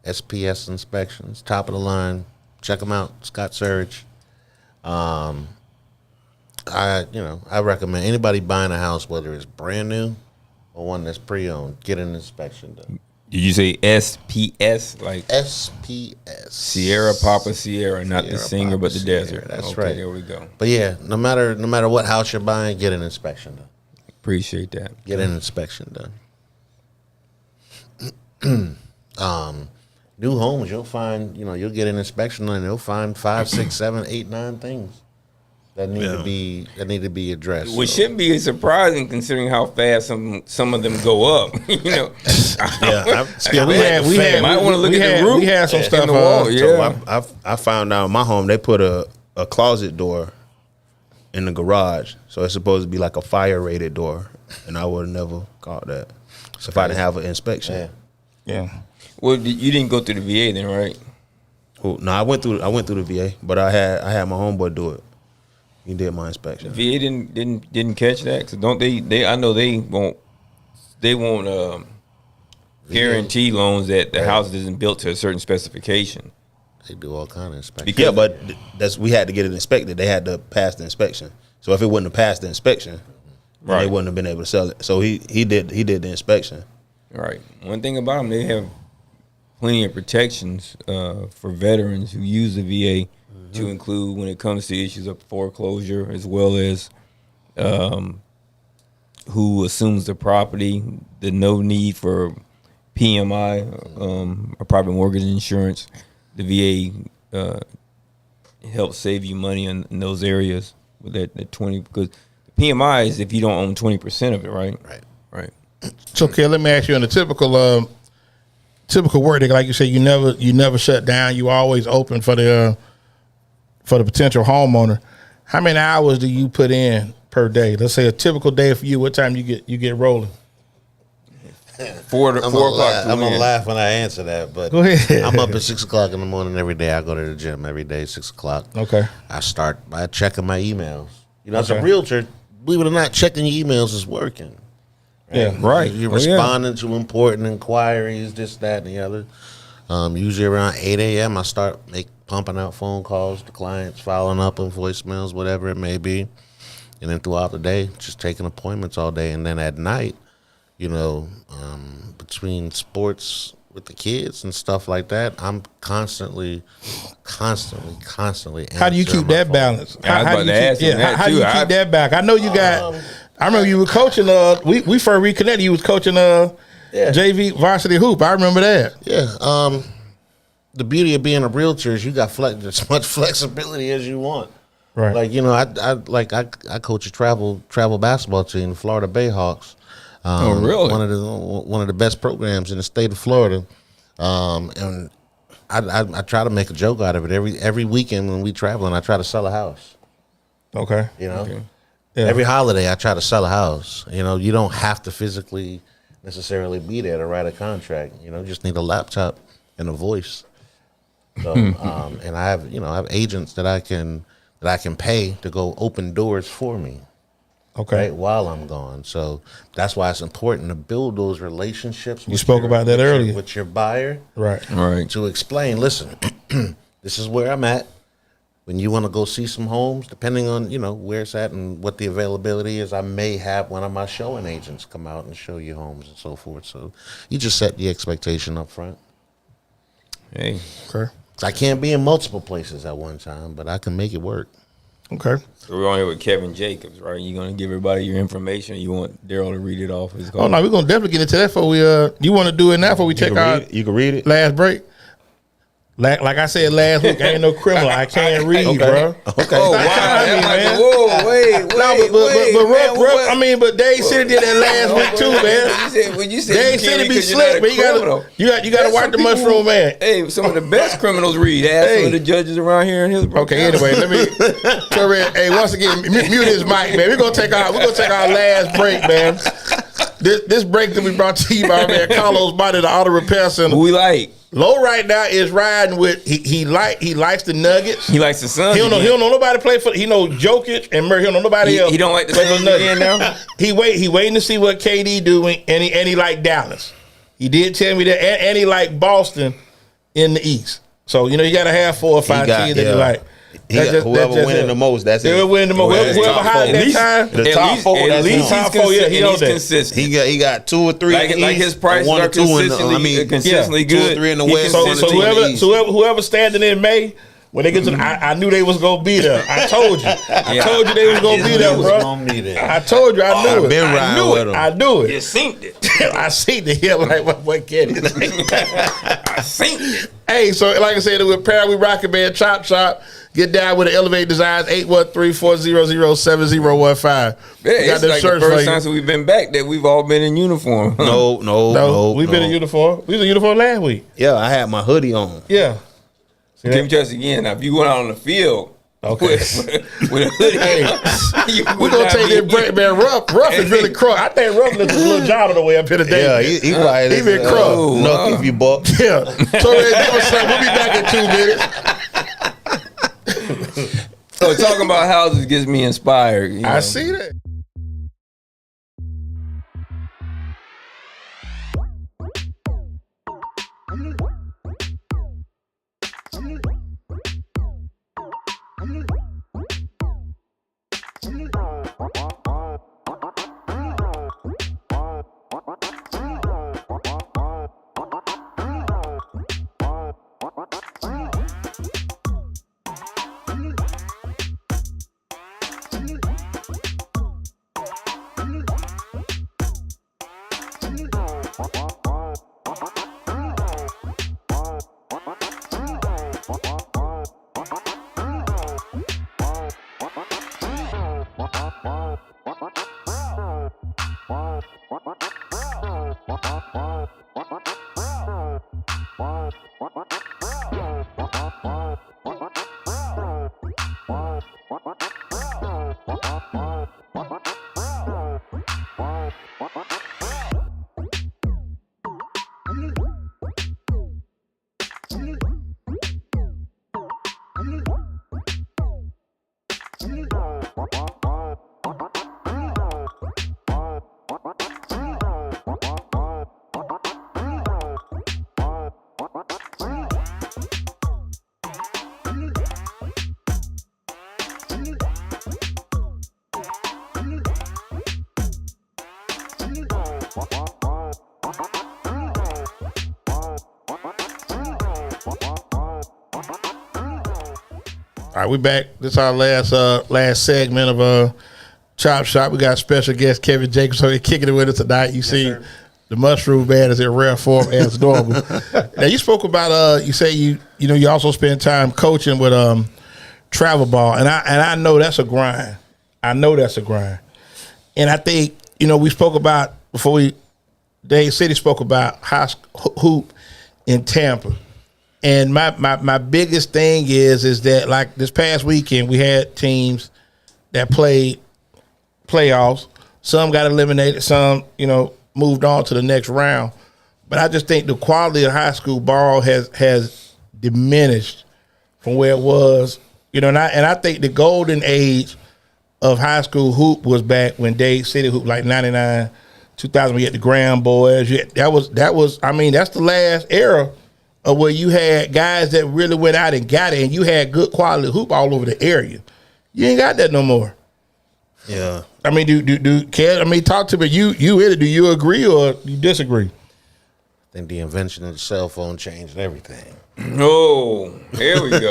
SPS Inspections, top of the line. Check them out, Scott Surridge. I recommend anybody buying a house, whether it's brand new or one that's pre-owned, get an inspection done. Did you say SPS? Like SPS. Sierra Papa Sierra, not Sierra the singer, Papa but the Sierra, desert. that's okay, right. There we go. But yeah, no matter what house you're buying, get an inspection done. Appreciate that. Get an inspection done. New homes, you'll find, you'll get an inspection done, and you'll find 5, 6, 7, 8, 9 things that need to be addressed. Which shouldn't be surprising considering how fast some of them go up. We might want to look at the roof. We had some stuff in the wall. Yeah. So I found out in my home they put a closet door in the garage, so it's supposed to be like a fire rated door, and I would have never caught that if I didn't have an inspection. Yeah. Well, you didn't go through the VA then, right? Oh, no, I went through the VA, but I had my homeboy do it. He did my inspection. The VA didn't catch that, cause don't they? I know they won't guarantee loans that the house isn't built to a certain specification. They do all kind of inspections. Yeah, but we had to get it inspected. They had to pass the inspection. So if it wouldn't have passed the inspection, they wouldn't have been able to sell it. So he did the inspection. Right. One thing about them, they have plenty of protections for veterans who use the VA to include when it comes to issues of foreclosure, as well as who assumes the property, the no need for PMI, or private mortgage insurance. The VA helps save you money in those areas with that 20, because the PMI is if you don't own 20% of it, right? Right. So, okay, let me ask you, in the typical work, like you said, you never shut down. You always open for the potential homeowner. How many hours do you put in per day? Let's say a typical day for you. What time you get rolling? 4 o'clock. I'm gonna laugh when I answer that, but Go ahead. I'm up at 6 o'clock in the morning every day. I go to the gym every day, 6 o'clock. Okay. I start by checking my emails. As a realtor, believe it or not, checking your emails is working. Right? Yeah, right. You're responding to important inquiries, this, that, and the other. Usually around 8 a.m., I start pumping out phone calls to clients, following up on voicemails, whatever it may be. And then throughout the day, just taking appointments all day. And then at night, between sports with the kids and stuff like that, I'm constantly How do you keep that phone. balance? I was about to ask him that, how do too. you keep that back? I know you got. I remember you were coaching. We first reconnected. You was coaching JV varsity hoop. I remember that. Yeah. The beauty of being a realtor is you got as much flexibility as you want. Right. I coach a travel basketball team, the Florida Bayhawks. Oh, really? One of the best programs in the state of Florida. And I try to make a joke out of it every weekend when we travel, and I try to sell a house. Okay. Okay. Yeah. Every holiday I try to sell a house. You don't have to physically necessarily be there to write a contract. You just need a laptop and a voice. So and I have agents that I can pay to go open doors for me. Okay. Right, while I'm gone. So that's why it's important to build those relationships. You spoke about that earlier. With your buyer. Right. To explain, listen, this is where I'm at. When you want to go see some homes, depending on, where it's at and what the availability is, I may have one of my showing agents come out and show you homes and so forth. So you just set the expectation up front. Hey. Okay. I can't be in multiple places at one time, but I can make it work. Okay. So we're on here with Kevin Jacobs, right? You're gonna give everybody your information. You want Daryl to read it off? Oh no, we're gonna definitely get into that before we. You want to do it now before we check out? You can read it. Last break. Like I said last week, I ain't no criminal. I can't read, bro. Okay. Oh wow! Whoa, wait. No, but Dave City did that last week too, man. When you said Dave City be slick, but you gotta watch the mushroom man. Hey, some of the best criminals read. Ask some of the judges around here in Hillsborough. Okay, anyway, let me. Hey, once again, mute his mic, man. We're gonna take our last break, man. This break to be brought to you by man Carlos Body, the auto repair center. Who we like? Low right now is riding with he likes the Nuggets. He likes the Suns. He don't know nobody play for. He know Jokic and Murray. He don't know nobody else. He don't like the Suns again now. He waiting to see what KD doing, and he like Dallas. He did tell me that, and he like Boston in the East. So you got to have 4 or 5 teams that you like. Whoever winning the most, that's it. Whoever winning the most, whoever high that time, the top four. At least top 4. Yeah, he's consistent. He got 2 or 3. Like his prices are consistently good. 2 or 3 in the West. So whoever standing in May. When they get to, I knew they was gonna be there. I told you. I told you they was gonna be there, bro. I told you. I knew it. Been riding with them. I knew it. You seen it. I seen it. Yeah, like what kid is? I seen it. Hey, so like I said, with Pair, we rockin' man, Chop Shop. Get down with the Elevate Designs, 813-400-7015. Yeah, it's like the first time since we've been back that we've all been in uniform. No. We've been in uniform. We was in uniform last week. Yeah, I had my hoodie on. Yeah. Give me just again. Now, if you went out on the field, okay, with a hoodie, we're gonna take this break, man. Ruff is really crunk. I think Ruff looks a little John on the way up here today. Yeah, he probably he been crunk. Knuck if you buck. Yeah. So give us some. We'll be back in 2 minutes. So talking about houses gets me inspired. I see that. All right, we back. This is our last segment of Chop Shop. We got special guest Kevin Jacobs, so he's kicking it with us tonight. You see, the mushroom man is in rare form as normal. Now you spoke about you say you also spend time coaching with travel ball, and I know that's a grind. And I think we spoke about before Dave City spoke about high hoop in Tampa. And my biggest thing is that like this past weekend we had teams that played playoffs. Some got eliminated, some moved on to the next round. But I just think the quality of high school ball has diminished from where it was. And I think the golden age of high school hoop was back when Dade City hoop, like 99, 2000. We had the Graham boys. That was. I mean, that's the last era of where you had guys that really went out and got it, and you had good quality hoop all over the area. You ain't got that no more. Yeah. I mean, talk to me. You in it? Do you agree or you disagree? I think the invention of the cell phone changed everything. Oh, here we go.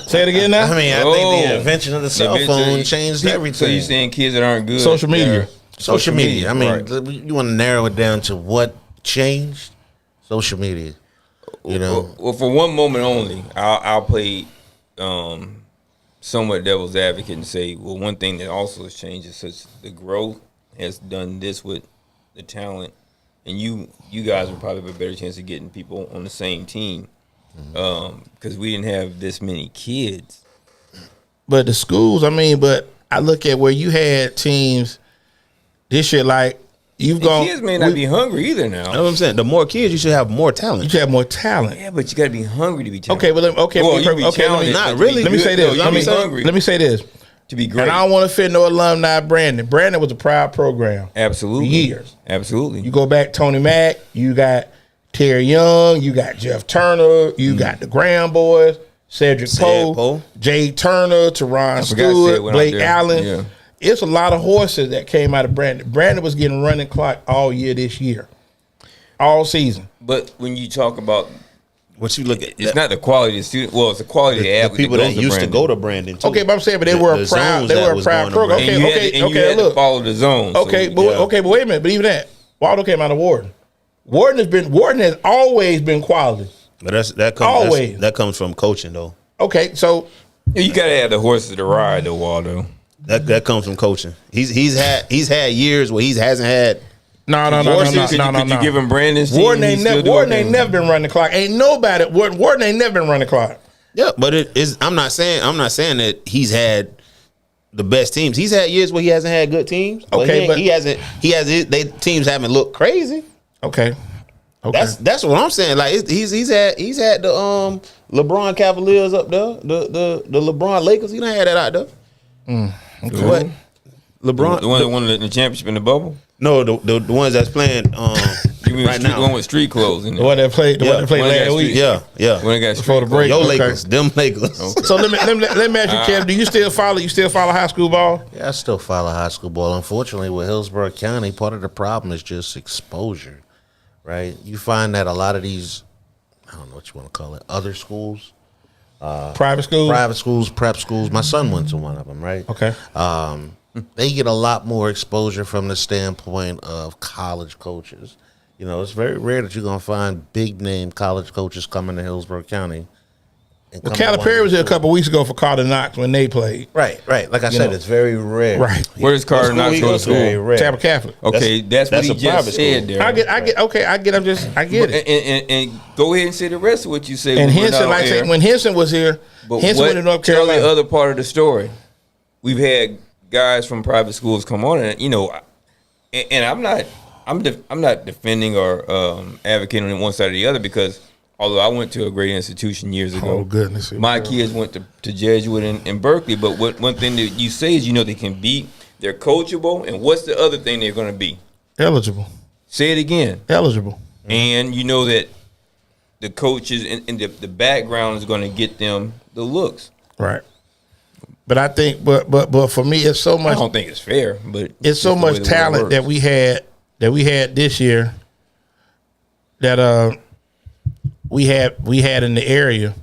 Say it again now. I mean, I think the invention of the cell phone changed everything. So you saying kids that aren't good? Social media. Social media. I mean, right. You want to narrow it down to what changed? Social media. You know. Well, for one moment only, I'll play somewhat devil's advocate and say, well, one thing that also has changed is such the growth has done this with the talent, and you guys would probably have a better chance of getting people on the same team because we didn't have this many kids. But the schools, I mean, but I look at where you had teams this year, like you've gone. Kids may not be hungry either now. That's what I'm saying. The more kids, you should have more talent. You should have more talent. Yeah, but you got to be hungry to be talented. Okay, well, Not really. Let me say this. Hungry Let me say this. To be great. And I don't want to fit no alumni Brandon. Brandon was a proud program. Absolutely. For years. Absolutely. You go back Tony Mack, you got Terry Young, you got Jeff Turner, you got the Graham boys, Cedric Poe, Jay Turner, Teron Stewart, Blake Allen. Yeah. It's a lot of horses that came out of Brandon. Brandon was getting running clock all year this year. All season. But when you talk about what you look at, it's not the quality of the student. Well, it's the quality of the athlete. People that used to go to Brandon too. Okay, but I'm saying, but they were a proud program. Okay, you had to follow the zone. Okay, but wait a minute. But even that, Waldo came out of Warden. Warden has always been quality. But that comes from coaching though. Okay, so you gotta have the horses to ride though, Waldo. That comes from coaching. He's had years where he hasn't had. No. Could you give him Brandon's team? Warden ain't never been running the clock. Ain't nobody. Warden ain't never been running the clock. Yeah, but it is. I'm not saying that he's had the best teams. He's had years where he hasn't had good teams. Okay, but he hasn't. They teams haven't looked crazy. Okay. That's what I'm saying. Like he's had the LeBron Cavaliers up there, the LeBron Lakers. He don't have that out there. Okay. What? LeBron, the one that won the championship in the bubble. No, the ones that's playing right now. The one with street clothes in the one that played last week. Yeah. When it got before the break. Lakers, them Lakers. Okay. So let me ask you, Kev. Do you still follow high school ball? Yeah, I still follow high school ball. Unfortunately, with Hillsborough County, part of the problem is just exposure. Right? You find that a lot of these, I don't know what you want to call it, other schools, private schools, prep schools. My son went to one of them. Right? Okay. They get a lot more exposure from the standpoint of college coaches. You know, it's very rare that you're going to find big name college coaches coming to Hillsborough County. Well, Calipari was here a couple weeks ago for Carter Knox when they played. Right. Like I said, it's very rare. Right. Where does Carter Knox go to school? Very rare. Tampa Catholic. Okay, that's what he just said there. I get it. And go ahead and say the rest of what you say. And Henson, like I said, when Henson was here, Henson went to North Carolina. Tell the other part of the story. We've had guys from private schools come on, and and I'm not defending or advocating on one side or the other, because although I went to a great institution years ago, goodness, my kids went to Jesuit in Berkeley. But one thing that you say is, they can be, they're coachable, and what's the other thing they're going to be? Eligible. Say it again. Eligible. And you know that the coaches and the background is going to get them the looks. Right. But I think, but for me, it's so much. I don't think it's fair, but it's so much talent that we had this year that we had in the area,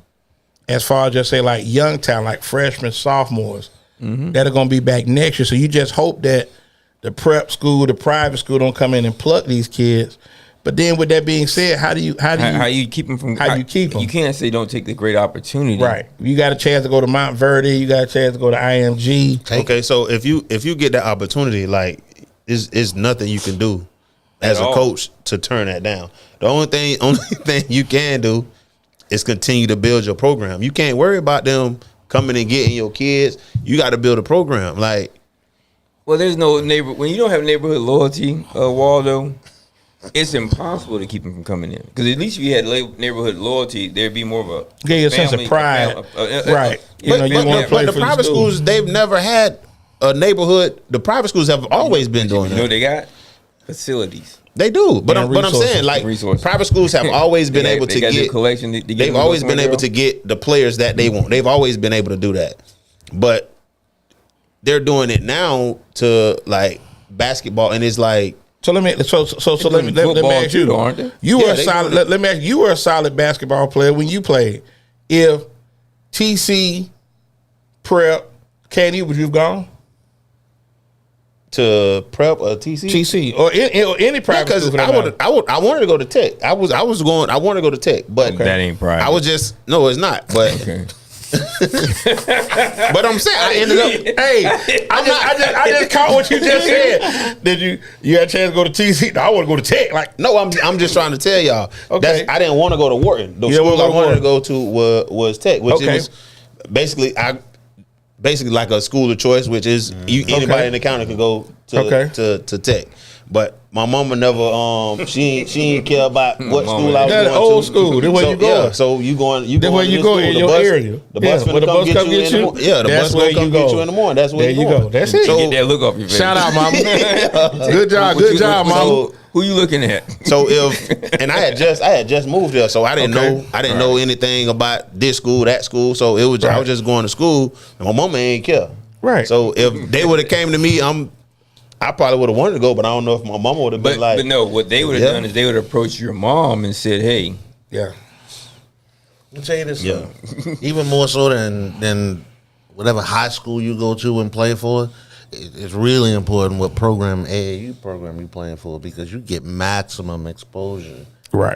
as far as just say like young talent, like freshmen, sophomores, that are going to be back next year. So you just hope that the prep school, the private school, don't come in and pluck these kids. But then, with that being said, how do you keep them from? How do you keep them? You can't say don't take the great opportunity. Right. You got a chance to go to Mount Verde. You got a chance to go to IMG. Okay, so if you get that opportunity, like, is nothing you can do as a coach to turn that down. The only thing you can do is continue to build your program. You can't worry about them coming and getting your kids. You got to build a program. Like, well, there's no when you don't have neighborhood loyalty, Waldo. It's impossible to keep them from coming in, because at least if you had neighborhood loyalty, there'd be more of a a sense of pride, right? But the private schools, they've never had a neighborhood. The private schools have always been doing that. You know they got facilities. They do, but I'm saying like Resources. private schools have always been able to get collection. They've always been able to get the players that they want. They've always been able to do that, but they're doing it now to like basketball, and it's like. So let me ask you. Aren't they? You were a solid. Let me ask you. You were a solid basketball player when you played. If TC, Prep, KD, would you've gone to Prep or TC? TC or any private school? I wanted to go to Tech. I wanted to go to Tech, but that ain't private. I was just no, it's not. But okay. But I'm saying I ended up. Hey, I just caught what you just said. Did you had a chance to go to TC? No, I want to go to Tech. Like no, I'm just trying to tell y'all. Okay. I didn't want to go to Wharton. The school I wanted to go to was Tech, which it was basically like a school of choice, which is anybody in the county can go to Tech. But my mama never she didn't care about what school I was going to. Old school. That's where you go. Yeah, so you going where you go in your area. The bus will come get you in the morning. Yeah, the bus will come get you in the morning. That's where you go. That's it. So, get that look off your face. Shout out, mama. Good job, mama. So, who you looking at? So I had just moved there, so I didn't know anything about this school, that school. So it was I was just going to school, and my mama ain't care. Right. So if they would have came to me, I probably would have wanted to go, but I don't know if my mama would have been like. But no, what they would have done is they would have approached your mom and said, "Hey, I'll tell you this, even more so than whatever high school you go to and play for, it's really important what AAU program you're playing for, because you get maximum exposure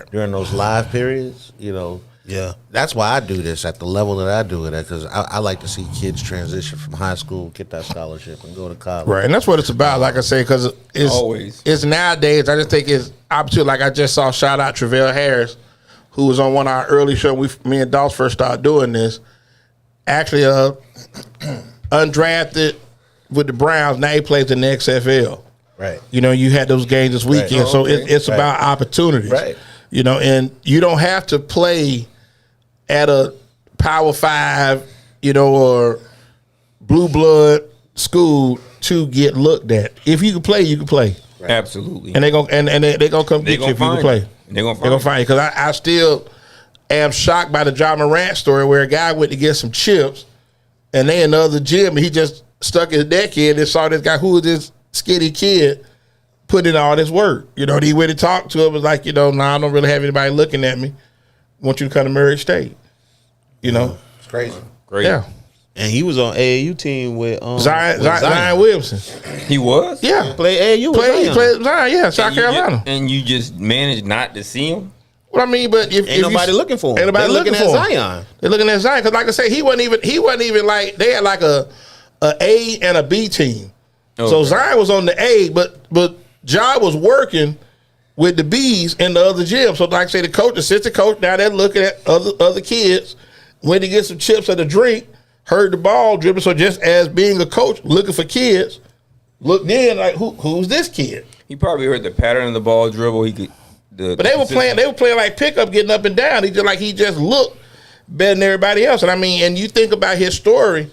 during those live periods. You know, that's why I do this at the level that I do it at, because I like to see kids transition from high school, get that scholarship, and go to college. Right, and that's what it's about. Like I say, because it's nowadays. I just think it's opportunity. Like I just saw, shout out Travell Harris, who was on one of our early shows. Me and Dawes first started doing this. Actually, undrafted with the Browns. Now he plays in the XFL. Right. You know, you had those games this weekend, right. so it's about opportunities. Right. You know, and you don't have to play at a Power 5, you know, or blue blood school to get looked at. If you can play, you can play. Right. Absolutely. And they're gonna come get you if you can play. They're gonna find you, because I still am shocked by the John Morant story, where a guy went to get some chips, and they in the other gym, and he just stuck his neck in and saw this guy, who was this skinny kid, put in all this work. You know, he went and talked to him, was like, you know, I don't really have anybody looking at me. I want you to come to Murray State. You know, it's crazy. Great. Yeah. And he was on AAU team with Zion Williamson. He was? Yeah. Played AAU. He played Zion, yeah, South Carolina. And you just managed not to see him? What I mean, but if nobody looking for him, ain't nobody looking at Zion. They're looking at Zion, because like I say, he wasn't even like, they had like a A and a B team. Okay. So Zion was on the A, but John was working with the B's in the other gym. So like I say, the assistant coach down there looking at other kids, went to get some chips and a drink, heard the ball dribbling. So just as being a coach looking for kids, looked in like, who's this kid? He probably heard the pattern of the ball dribble. But they were playing like pickup, getting up and down. He just looked better than everybody else. And I mean, and you think about his story,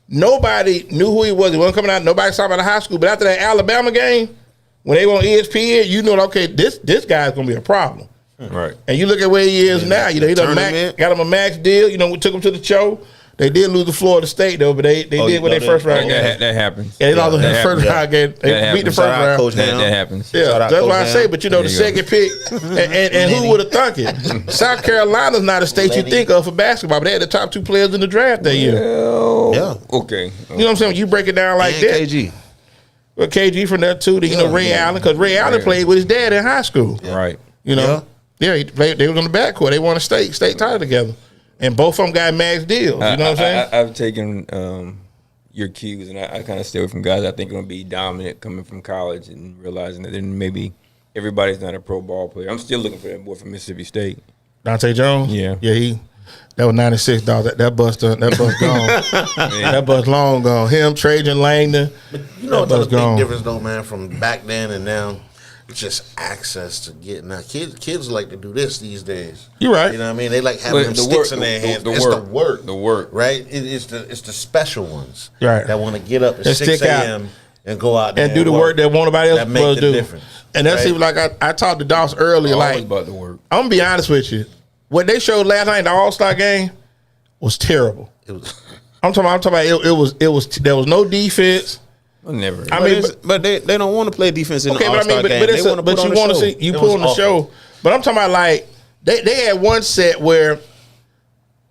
nobody knew who he was. He wasn't coming out. Nobody saw him out of high school. But after that Alabama game, when they were on ESPN, you know, okay, this guy's gonna be a problem. Right. And you look at where he is now. You know, got him a max deal. You know, we took him to the show. They did lose to Florida State though, but they did with their first round game. That happens. Yeah, they lost their first round game. They beat the first round. That happens. Yeah, that's why I say. But you know, the second pick, and who would have thunk it? South Carolina's not a state you think of for basketball, but they had the top 2 players in the draft that year. Yeah. Okay. You know what I'm saying? You break it down like that. KG. Well, KG from there too. You know, Ray Allen, because Ray Allen played with his dad in high school. Yeah. Right. You know. Yeah, they was on the backcourt. They won a state title together. And both of them got max deals. You know what I'm saying? I've taken your cues, and I kind of stay away from guys I think are going to be dominant coming from college, and realizing that then maybe everybody's not a pro ball player. I'm still looking for that boy from Mississippi State. Dante Jones? Yeah. Yeah, that was $96. That bus gone. That bus long gone. Him, Trajan Langdon. But you know what's the big difference though, man, from back then and now? just access to getting now. Kids like to do this these days. You're right. You know what I mean? They like having them sticks in their hands. It's the work, right? It's the special ones, right? That want to get up at 6 a.m. and go out there and do the work that nobody else will do. Difference. And that's even like I talked to Doss earlier. Like about the work. I'm gonna be honest with you. What they showed last night in the All-Star game was terrible. It was. I'm talking about it was there was no defense. Never. I mean, but they don't want to play defense in the All-Star game. They want to put on the show. You put on the show. But I'm talking about like they had one set where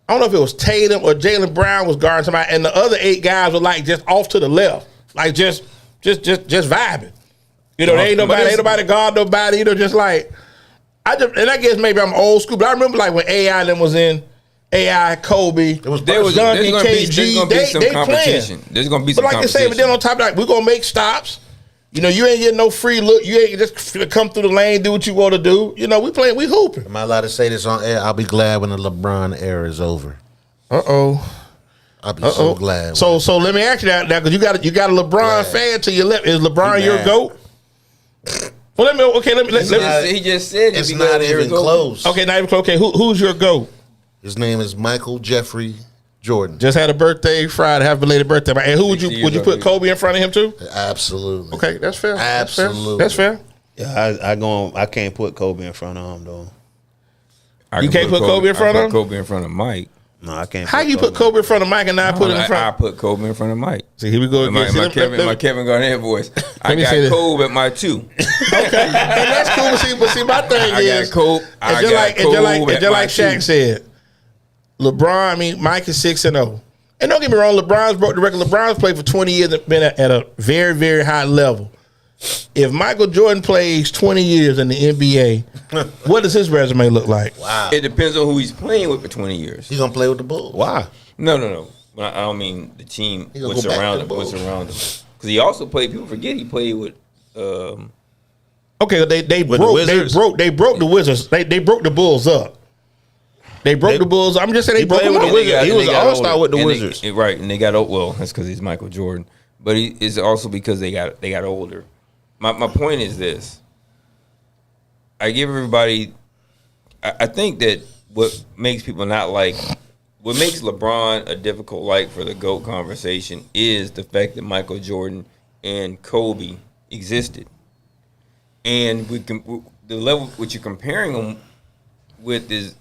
I don't know if it was Tatum or Jaylen Brown was guarding somebody, and the other 8 guys were like just off to the left, like just vibing. You know, ain't nobody guard nobody. You know, just like I guess maybe I'm old school, but I remember like when AI and them was in. AI, Kobe, there's gonna be some competition. There's gonna be some competition. But like I say, but then on top of that, we're gonna make stops. You know, you ain't getting no free look. You ain't just come through the lane, do what you want to do. You know, we hooping. Am I allowed to say this on air? I'll be glad when the LeBron era is over. I'll be so glad. So let me ask you that now, because you got a LeBron fan to your left. Is LeBron your GOAT? Well, let me. He just said it's not even close. Okay, not even close. Okay, who's your GOAT? His name is Michael Jeffrey Jordan. Just had a birthday Friday. Have a belated birthday. And who would you put Kobe in front of him too? Absolutely. Okay, that's fair. Absolutely. That's fair. Yeah, I can't put Kobe in front of him though. You can't put Kobe in front of him? Kobe in front of Mike. No, I can't. How you put Kobe in front of Mike and not put him in front? I put Kobe in front of Mike. See, here we go again. My Kevin Garnett voice. I got Kobe at my 2. Okay, and that's cool. But see, my thing is, got Kobe. Just like Shaq said. Mike is 6-0. And don't get me wrong, LeBron's broke the record. LeBron's played for 20 years and been at a very, very high level. If Michael Jordan plays 20 years in the NBA, what does his resume look like? Wow. It depends on who he's playing with for 20 years. He's going to play with the Bulls. Why? No. I don't mean the team, what's around him. Because he also played, people forget he played with... Okay, they broke the Wizards. They broke the Bulls up. They broke the Bulls. I'm just saying they broke them up. He was an all-star with the Wizards. Right, and they got old. Well, that's because he's Michael Jordan. But it's also because they got older. My point is this. I give everybody... I think that what makes people not like... What makes LeBron a difficult like for the GOAT conversation is the fact that Michael Jordan and Kobe existed. And the level which you're comparing them with is...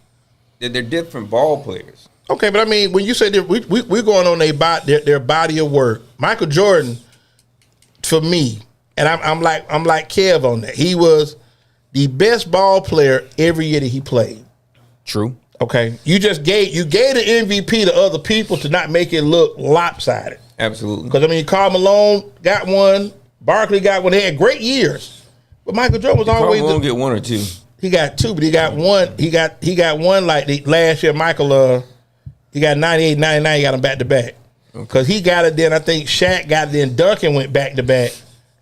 They're different ball players. Okay, but I mean, when you say that we're going on their body of work, Michael Jordan, for me, and I'm like Kev on that. He was the best ball player every year that he played. True. Okay, you gave the MVP to other people to not make it look lopsided. Absolutely. Because Karl Malone got one, Barkley got one. They had great years, but Michael Jordan was always. Karl Malone get 1 or 2. He got 2, but he got one. He got one like the last year. Michael, he got 98, 99. He got them back to back because he got it. Then I think Shaq got it. Then Duncan went back to back.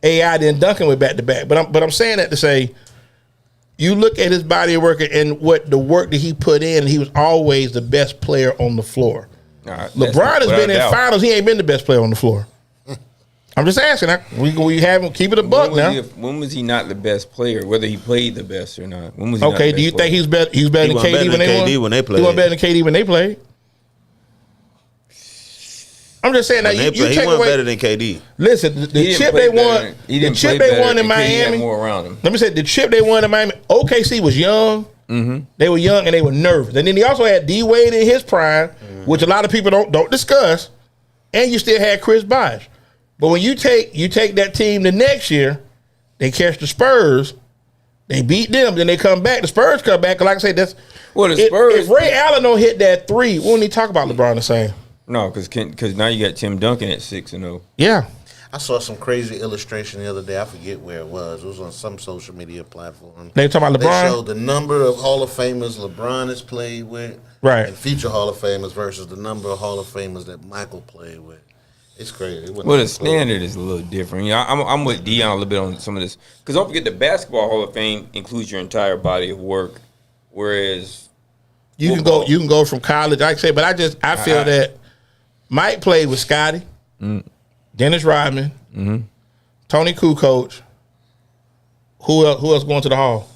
AI then Duncan went back to back. But I'm saying that to say, you look at his body of work and what the work that he put in. He was always the best player on the floor. LeBron has been in finals. He ain't been the best player on the floor. I'm just asking. We have him keep it a buck now. When was he not the best player? Whether he played the best or not? When was he okay? Do you think he's better? He's better than KD when they played. He wasn't better than KD when they played. I'm just saying that you take away better than KD. Listen, the chip they won. The chip they won in Miami. More around him. Let me say the chip they won in Miami. OKC was young. Mm-hmm. They were young and they were nervous. And then he also had D Wade in his prime, which a lot of people don't discuss. And you still had Chris Bosh. But when you take that team the next year, they catch the Spurs, they beat them, then they come back. The Spurs come back, and like I said, that's the Spurs. If Ray Allen don't hit that 3, we wouldn't even talk about LeBron the same. No, because now you got Tim Duncan at 6-0. Yeah, I saw some crazy illustration the other day. I forget where it was. It was on some social media platform. They talking about LeBron. They showed the number of Hall of Famers LeBron has played with, right, and future Hall of Famers versus the number of Hall of Famers that Michael played with. It's crazy. Well, the standard is a little different. You know, I'm with Dion a little bit on some of this because don't forget the Basketball Hall of Fame includes your entire body of work, whereas you can go from college. Like I say, but I feel that Mike played with Scotty, Dennis Rodman, Tony Kukoc, Who else going to the Hall?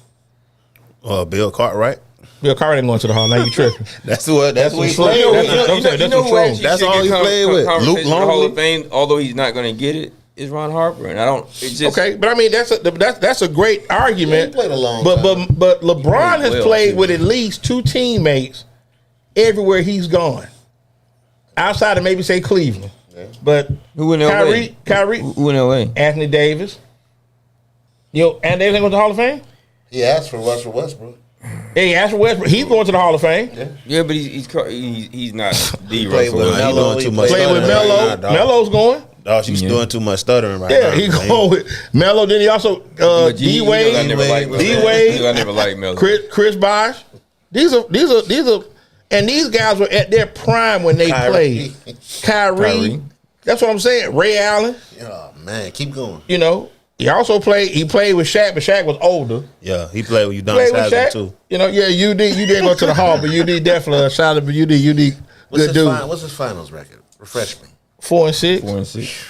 Bill Cartwright. Bill Cartwright ain't going to the Hall. Now you tripping. That's he played with. That's all he played with. Luke Longley. Hall of Fame, although he's not going to get it, is Ron Harper, and I don't. It's just okay, but I mean that's a great argument. Yeah, he played a long time. But LeBron has played with at least 2 teammates everywhere he's gone, outside of maybe say Cleveland. Yeah. But who in LA? Kyrie. Who in LA? Anthony Davis. Anthony Davis ain't going to the Hall of Fame. He asked for Russell Westbrook. Yeah, he asked for Westbrook. He's going to the Hall of Fame. Yeah, but he's not the Russell. He's doing too much. Playing with Melo. Melo's going. Oh, she's doing too much stuttering right now. Yeah, he's going with Melo. Then he also D Wade. I never liked Melo. Chris Bosh. These are, and these guys were at their prime when they played. Kyrie. That's what I'm saying. Ray Allen. Oh man, keep going. He also played. He played with Shaq, but Shaq was older. Yeah, he played with Udonis Haslem too. Yeah, you didn't go to the Hall, but UD definitely shout out for UD. Good dude. What's his finals record? Refresh me. 4-6. 4-6.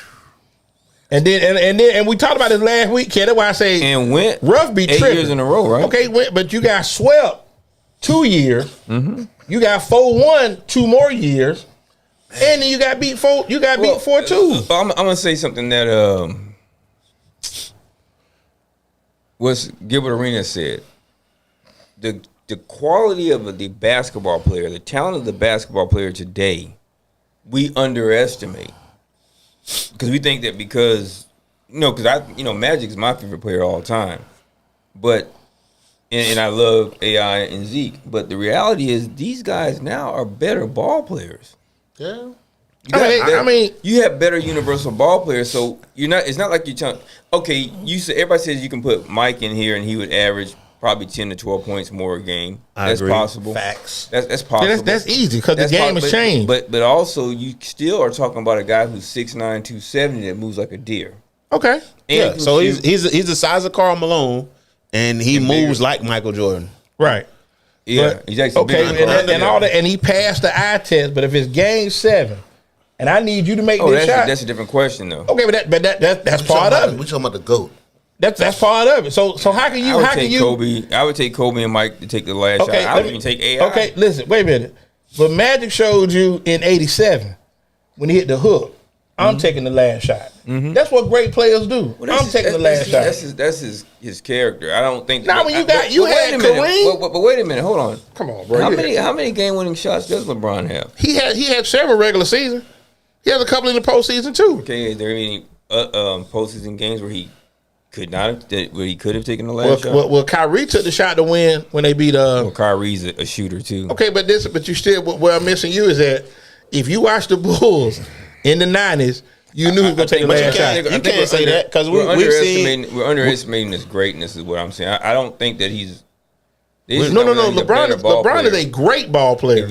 And we talked about this last week, kid. That's why I say and went Ruff be 8 tripping. years in a row, right? Okay, but you got swept 2 years. Mm-hmm. You got 4-1 2 more years, and then you got beat 4. You got beat 4-2. I'm gonna say something that was Gilbert Arenas said. The quality of the basketball player, the talent of the basketball player today, we underestimate. Because we think that because Magic is my favorite player all the time. But, and I love AI and Zeke. But the reality is these guys now are better ball players. Yeah. You have better universal ball players, so it's not like you're telling, okay, everybody says you can put Mike in here and he would average probably 10 to 12 points more a game. That's agree. possible. Facts. That's possible. Yeah, that's easy because the game has changed. But also you still are talking about a guy who's 6'9", 270 that moves like a deer. Okay. Yeah. So he's the size of Karl Malone, and he moves like Michael Jordan. Right. Yeah. He's actually bigger and all that, and he passed the eye test. But if it's game 7, and I need you to make this shot, that's a different question though. Okay, but that's part of it. We're talking about the GOAT. That's part of it. So how can you? I would take Kobe and Mike to take the last shot. I would even take AI. Okay, listen, wait a minute. But Magic showed you in '87 when he hit the hook. I'm taking the last shot. Mm-hmm. That's what great players do. I'm taking the last shot. That's his character. I don't think. Now when you had Kareem. But wait a minute. Hold on. Come on, bro. How many game-winning shots does LeBron have? He had several regular season. He has a couple in the postseason too. Okay, is there any postseason games where he could have taken the last shot? Well, Kyrie took the shot to win when they beat. Well, Kyrie's a shooter too. Okay, but you still. Where I'm missing you is that if you watch the Bulls in the '90s, you knew he was going to take the last shot. You can't say that because we're underestimating his greatness. Is what I'm saying. I don't think that he's. No. LeBron is a great ball player.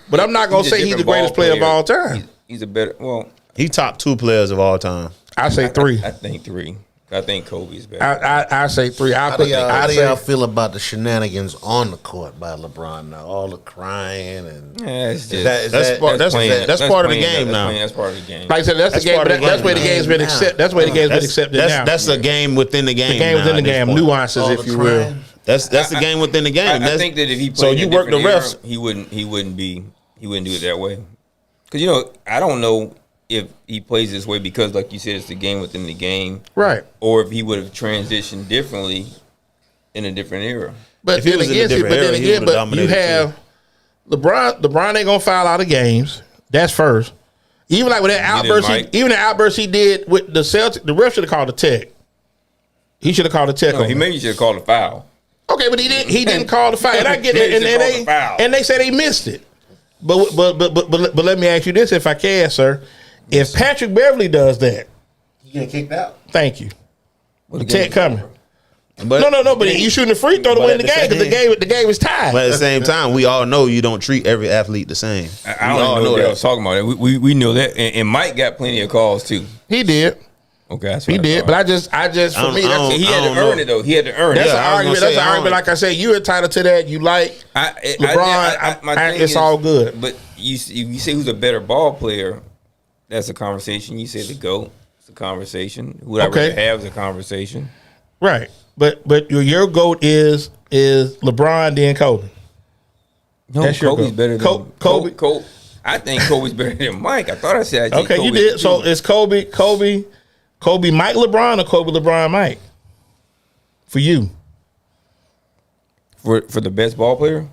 But I'm not going to say he's the greatest player of all time. He's a better. Well, he top 2 players of all time. I say 3. I think 3. I think Kobe's better. I say 3. How do y'all feel about the shenanigans on the court by LeBron now? All the crying and that's part of the game now. That's part of the game. Like I said, that's the game. That's where the game's been accepted. That's where the game's been accepted now. That's a game within the game. The game within the game, nuances, if you will. That's the game within the game. I think that if he played in a different era, he wouldn't do it that way. Because I don't know if he plays this way because, like you said, it's the game within the game, right? Or if he would have transitioned differently in a different era. But then again, you have LeBron ain't gonna foul out of games. That's first. Even like with that outburst, he did with the Celtics, the ref should have called a tech. He should have called a tech. No, he maybe should have called a foul. Okay, but he didn't call the foul. And I get it, and they say they missed it. But let me ask you this, if I can, sir. If Patrick Beverly does that, you get kicked out. Thank you. The tech coming. But no. But you shooting a free throw to win the game because the game is tied. But at the same time, we all know you don't treat every athlete the same. I don't know what I was talking about. We know that, and Mike got plenty of calls too. He did. Okay, he did. But I just for me, he had to earn it though. He had to earn it. That's an argument. That's an argument. Like I said, you're entitled to that. You like LeBron. It's all good. But you say who's a better ball player? That's a conversation. You say the GOAT. It's a conversation. Who I rather have is a conversation. Right. But your GOAT is LeBron, then Kobe. No, That's your Kobe's GOAT. better than Kobe. I think Kobe's better than Mike. I thought I said Okay, Kobe you did. So it's Kobe, Mike, LeBron, or Kobe, LeBron, Mike? For you, for the best ball player,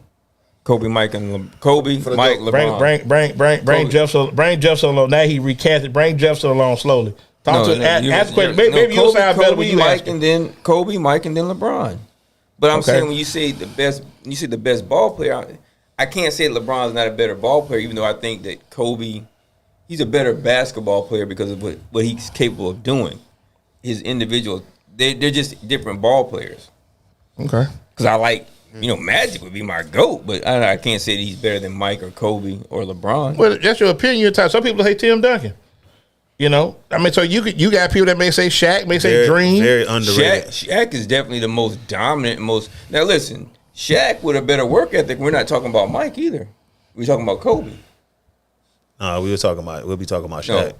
Kobe, Mike, and Kobe, Mike, LeBron. bring Jefferson along. Now he recasted. Bring Jefferson along slowly. Ask question. Maybe you'll sound better when you Mike, ask and then Kobe, Mike, and then LeBron. But I'm saying when you say the best ball player, I can't say LeBron's not a better ball player, even though I think that Kobe, he's a better basketball player because of what he's capable of doing. His individual, they're just different ball players. Okay. Because I like, Magic would be my GOAT, but I can't say that he's better than Mike or Kobe or LeBron. Well, that's your opinion. Some people say Tim Duncan. So you got people that may say Shaq, may say Dream. Very underrated. Shaq is definitely the most dominant, Now listen, Shaq with a better work ethic. We're not talking about Mike either. We're talking about Kobe. We'll be talking about Shaq. No,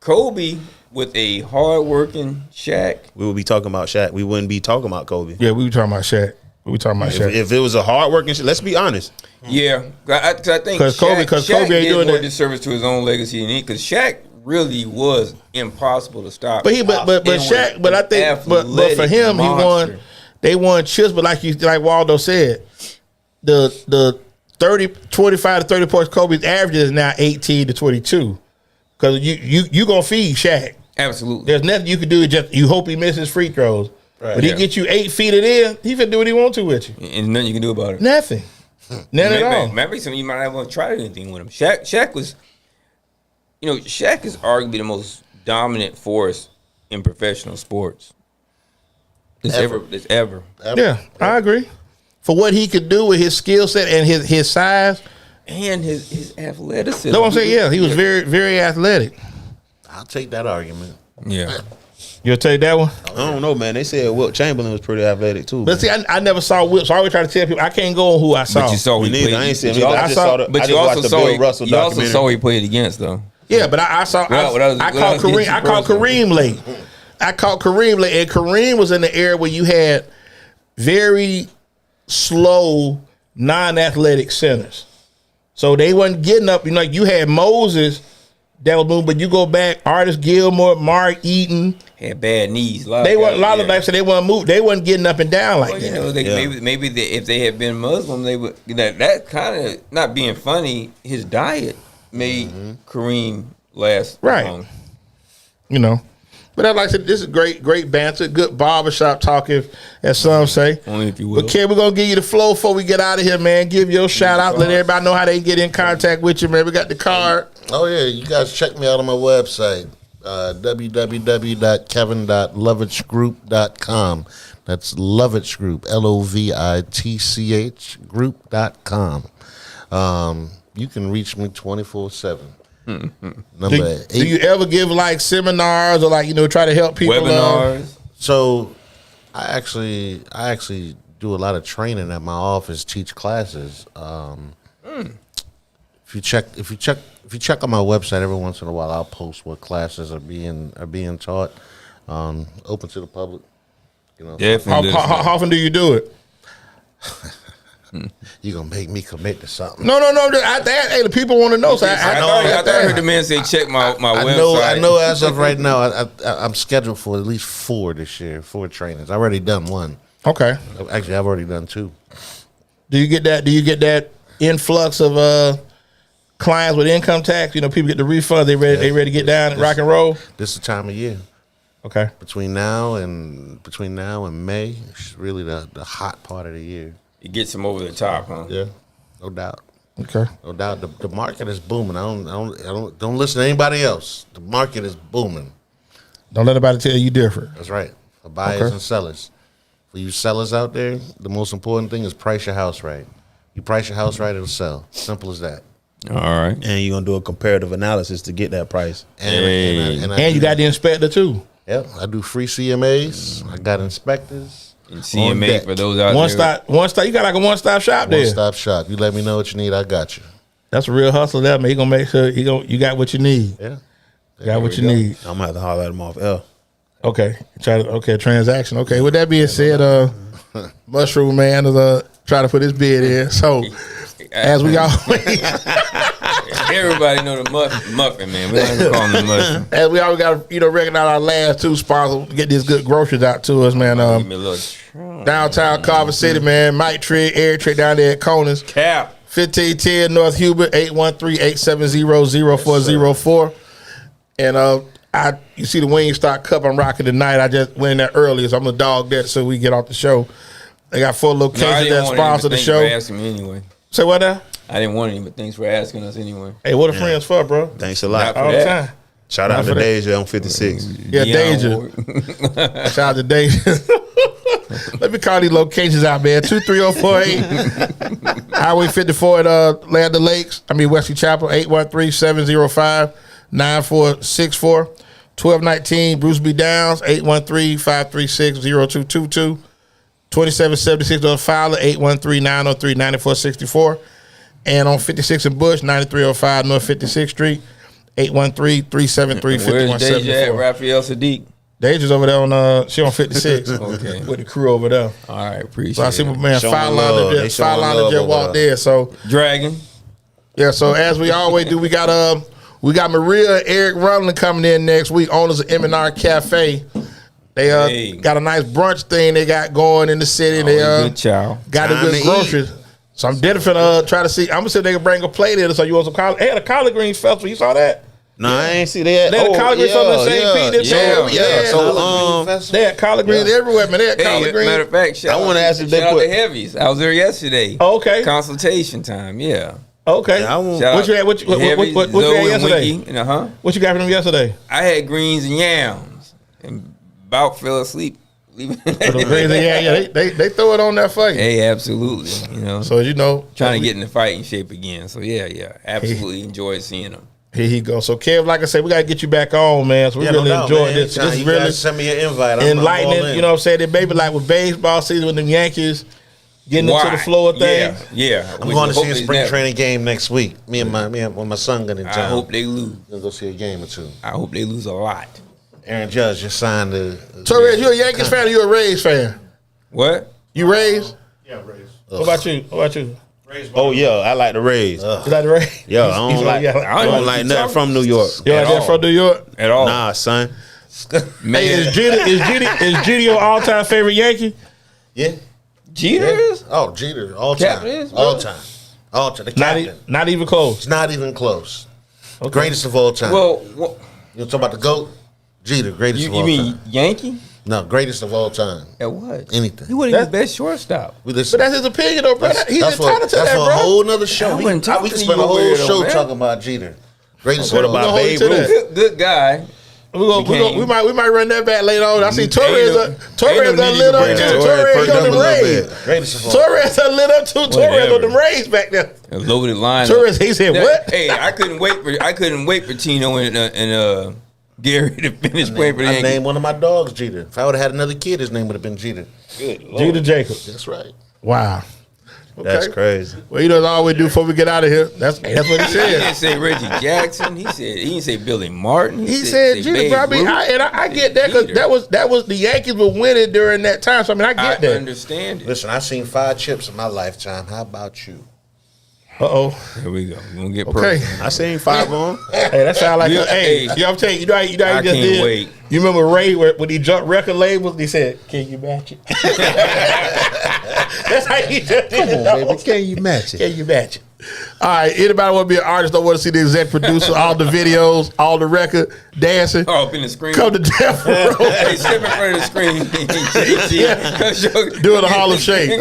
Kobe with a hard-working Shaq. We would be talking about Shaq. We wouldn't be talking about Kobe. Yeah, we were talking about Shaq. If it was a hard-working, let's be honest. Yeah, I think because Kobe ain't doing more that disservice to his own legacy than he. Because Shaq really was impossible to stop. But Shaq, but I think, but for him, monster. They won chips. But like Waldo said, the 25 to 30 points Kobe's average is now 18 to 22. Because you gonna feed Shaq. Absolutely. There's nothing you can do. Just you hope he misses free throws. Right. But he get you 8 feet it in, he can do what he wants to with you. And nothing you can do about it. Nothing. None at all. Maybe some of you might not want to try anything with him. Shaq was, Shaq is arguably the most dominant force in professional sports. Ever. Yeah, I agree. For what he could do with his skill set and his size. And his athleticism. That's what I'm saying. Yeah, he was very, very athletic. I'll take that argument. Yeah. You'll take that one? I don't know, man. They said Wilt Chamberlain was pretty athletic too. But see, I never saw Wilt, so I always try to tell people I can't go on who I saw. But you saw he played. I ain't seen him. I saw you also saw he played against though. Yeah, but I caught Kareem late. I caught Kareem late, and Kareem was in the era where you had very slow, non-athletic centers. So they wasn't getting up. You had Moses that was moving, but you go back, Artis Gilmore, Mark Eaton had bad knees. They wasn't move. They wasn't getting up and down like that. Maybe if they had been Muslim, they would. That kind of not being funny. His diet made Kareem last long. But like I said, this is great banter, good barbershop talk, as some say. Only if you will. But Ken, we're gonna give you the flow before we get out of here, man. Give your shout out, let everybody know how they get in contact with you, man. We got the card. Oh yeah, you guys check me out on my website, www.kevin.lovitchgroup.com. That's Lovitch Group, LOVITCH group.com. You can reach me 24/7. Do you ever give like seminars or try to help people? Webinars. So I actually do a lot of training at my office, teach classes. If you check on my website every once in a while, I'll post what classes are being taught, open to the public. Definitely. How often do you do it? You gonna make me commit to something? No. Hey, the people want to know. So I heard the man say check my website. I know. As of right now, I'm scheduled for at least 4 this year. 4 trainings. I've already done 1. Okay. Actually, I've already done 2. Do you get that influx of clients with income tax? People get the refund. They ready to get down and rock and roll. This is the time of year. Okay. Between now and May, it's really the hot part of the year. It gets them over the top, huh? Yeah, no doubt. Okay, no doubt. The market is booming. I don't listen to anybody else. The market is booming. Don't let anybody tell you different. That's right. For buyers and sellers. For you sellers out there, the most important thing is price your house right. You price your house right, it'll sell. Simple as that. All right. And you're gonna do a comparative analysis to get that price. And you got the inspector too. Yep, I do free CMAs. I got inspectors. And CMA for those out one there. One stop. You got like a one-stop shop there. One-stop shop. You let me know what you need, I got you. That's a real hustle there, man. He gonna make sure you got what you need. Yeah. Got what you need. I'm gonna have to holler at him off L. Okay, transaction. Okay, with that being said, Mushroom Man is try to put his bid in. So as we always, everybody know the muffin man. We don't call him the mushroom. As we always got to recognize our last two sponsors to get these good groceries out to us, man. Give me a little Downtown Carver City, man. Mike Trigg, Eric Trigg down there at Conan's. Cap 1510 North Hubert, 813-870-0404. And you see the Wingstop cup I'm rocking tonight. I just went in there earlier, so I'm gonna dog that so we get off the show. They got 4 locations that sponsor the show. Thanks for asking me anyway. Say what now? I didn't want any, but thanks for asking us anyway. Hey, what are friends for, bro? Thanks a lot. All the time. Shout out to Deja on 56. Yeah, Deja. Shout out to Deja. Let me call these locations out, man. 23048 Highway 54 at Land of Lakes. Wesley Chapel. 813-705-9464. 1219 Bruce B. Downs. 813-536-0222. 2776 North Fowler. 813-903-9464. And on 56 in Bush, 9305 North 56th Street. 813-373-5174. Where's Deja at? Raphael Sadiq. Deja's over there on she on 56. Okay. With the crew over there. All right, appreciate So I see my it. man Fireline just walked there. So Dragon. yeah, so as we always do, we got Maria and Eric Rumlin coming in next week, owners of M&R Cafe. They got a nice brunch thing they got going in the city. They good chow. got the good groceries. So I'm definitely finna try to see. I'm gonna see if they can bring a plate in. So you want some collard? They had a collard greens festival. You saw that? No, I ain't see that. They had collard greens on the same Pete. So they had collard greens everywhere, man. They had collard greens. Matter of fact, I want to ask if they shout out put to Heavies. I was there yesterday. Oh, okay. Consultation time. Yeah. Okay. Yeah, What you had? What you had yesterday? What you got for them yesterday? I had greens and yams, and about fell asleep. They throw it on there for you. Hey, absolutely. So trying to get in the fighting shape again. So yeah, absolutely enjoyed seeing them. Here he goes. So Kev, like I said, we gotta get you back on, man. So we really enjoyed this. This is really send me an invite. Enlightening. You know what I'm saying? It maybe like with baseball season with them Yankees getting into the floor thing. Yeah. I'm going to see a spring training game next week. When my son got in town. I hope they lose. We'll go see a game or two. I hope they lose a lot. Aaron Judge just signed the. Torres, you a Yankees fan or you a Rays fan? What? You Rays? Yeah, Rays. What about you? Rays. Oh yeah, I like the Rays. You like the Rays? Yeah, I don't like nothing from New York. You like that from New York? At all. Nah, son. Man. Hey, is Jeter your all-time favorite Yankee? Yeah. Jeter is? Oh, Jeter, all time. Captain is? All time. All time. The captain. Not even close. It's not even close. Okay. Greatest of all time. Well, You talk about the GOAT? Jeter, greatest of all you mean time. Yankee? No, greatest of all time. At what? Anything. He wasn't the best shortstop. We But listen. that's his opinion, though, bro. He's entitled to that, That's for bro. a whole nother show. I We wouldn't can talk to spend you a whole weirdo, show man. talking about Jeter. Greatest Okay, of all we're gonna time. hold you to that. Good guy. We might run that back later on. I see Torres no lit need up to too. bring Torres on Perk up a them little Rays. bit. Greatest of all. Torres lit up too. Torres on them Rays back there. A loaded line. Torres, he said what? Hey, I couldn't wait for Tino and Gary to finish playing for the I Yankees. named one of my dogs Jeter. If I would have had another kid, his name would have been Jeter. Good Lord. Jeter Jacobs. That's right. Wow. Okay. That's crazy. Well, that's all we do before we get out of here. That's what he He didn't said. say Reggie Jackson. He didn't say Billy Martin. He said Jeter, bro. I get that because that was the Yankees were winning during that time. So I I get that. understand it. Listen, I've seen 5 chips in my lifetime. How about you? Here we go. We're gonna get Okay. personal. I seen 5 on. Hey, that sound like Hey. you know what I'm saying? You know how he I just can't did? wait. You remember Ray when he jumped record labels? He said, "Can you match it?" That's how he just did it. Baby, can you match it? Can you match it? All right. Anybody want to be an artist? Don't want to see the exec producer, all the videos, all the record, dancing? Oh, up in the screen. Come to Death Row. Hey, step in front of the screen. Doing the Hall of Shame.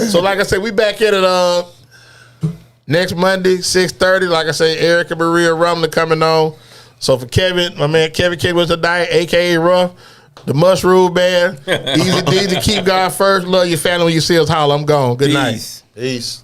So, like I said, we back in it next Monday, 6:30. Like I say, Eric and Maria Rumlin coming on. So for Kevin, my man Kevin was tonight, aka Ruff, the Mushroom Man, easy to keep God first. Love your family when you see us holler. I'm gone. Good night. Peace. Peace.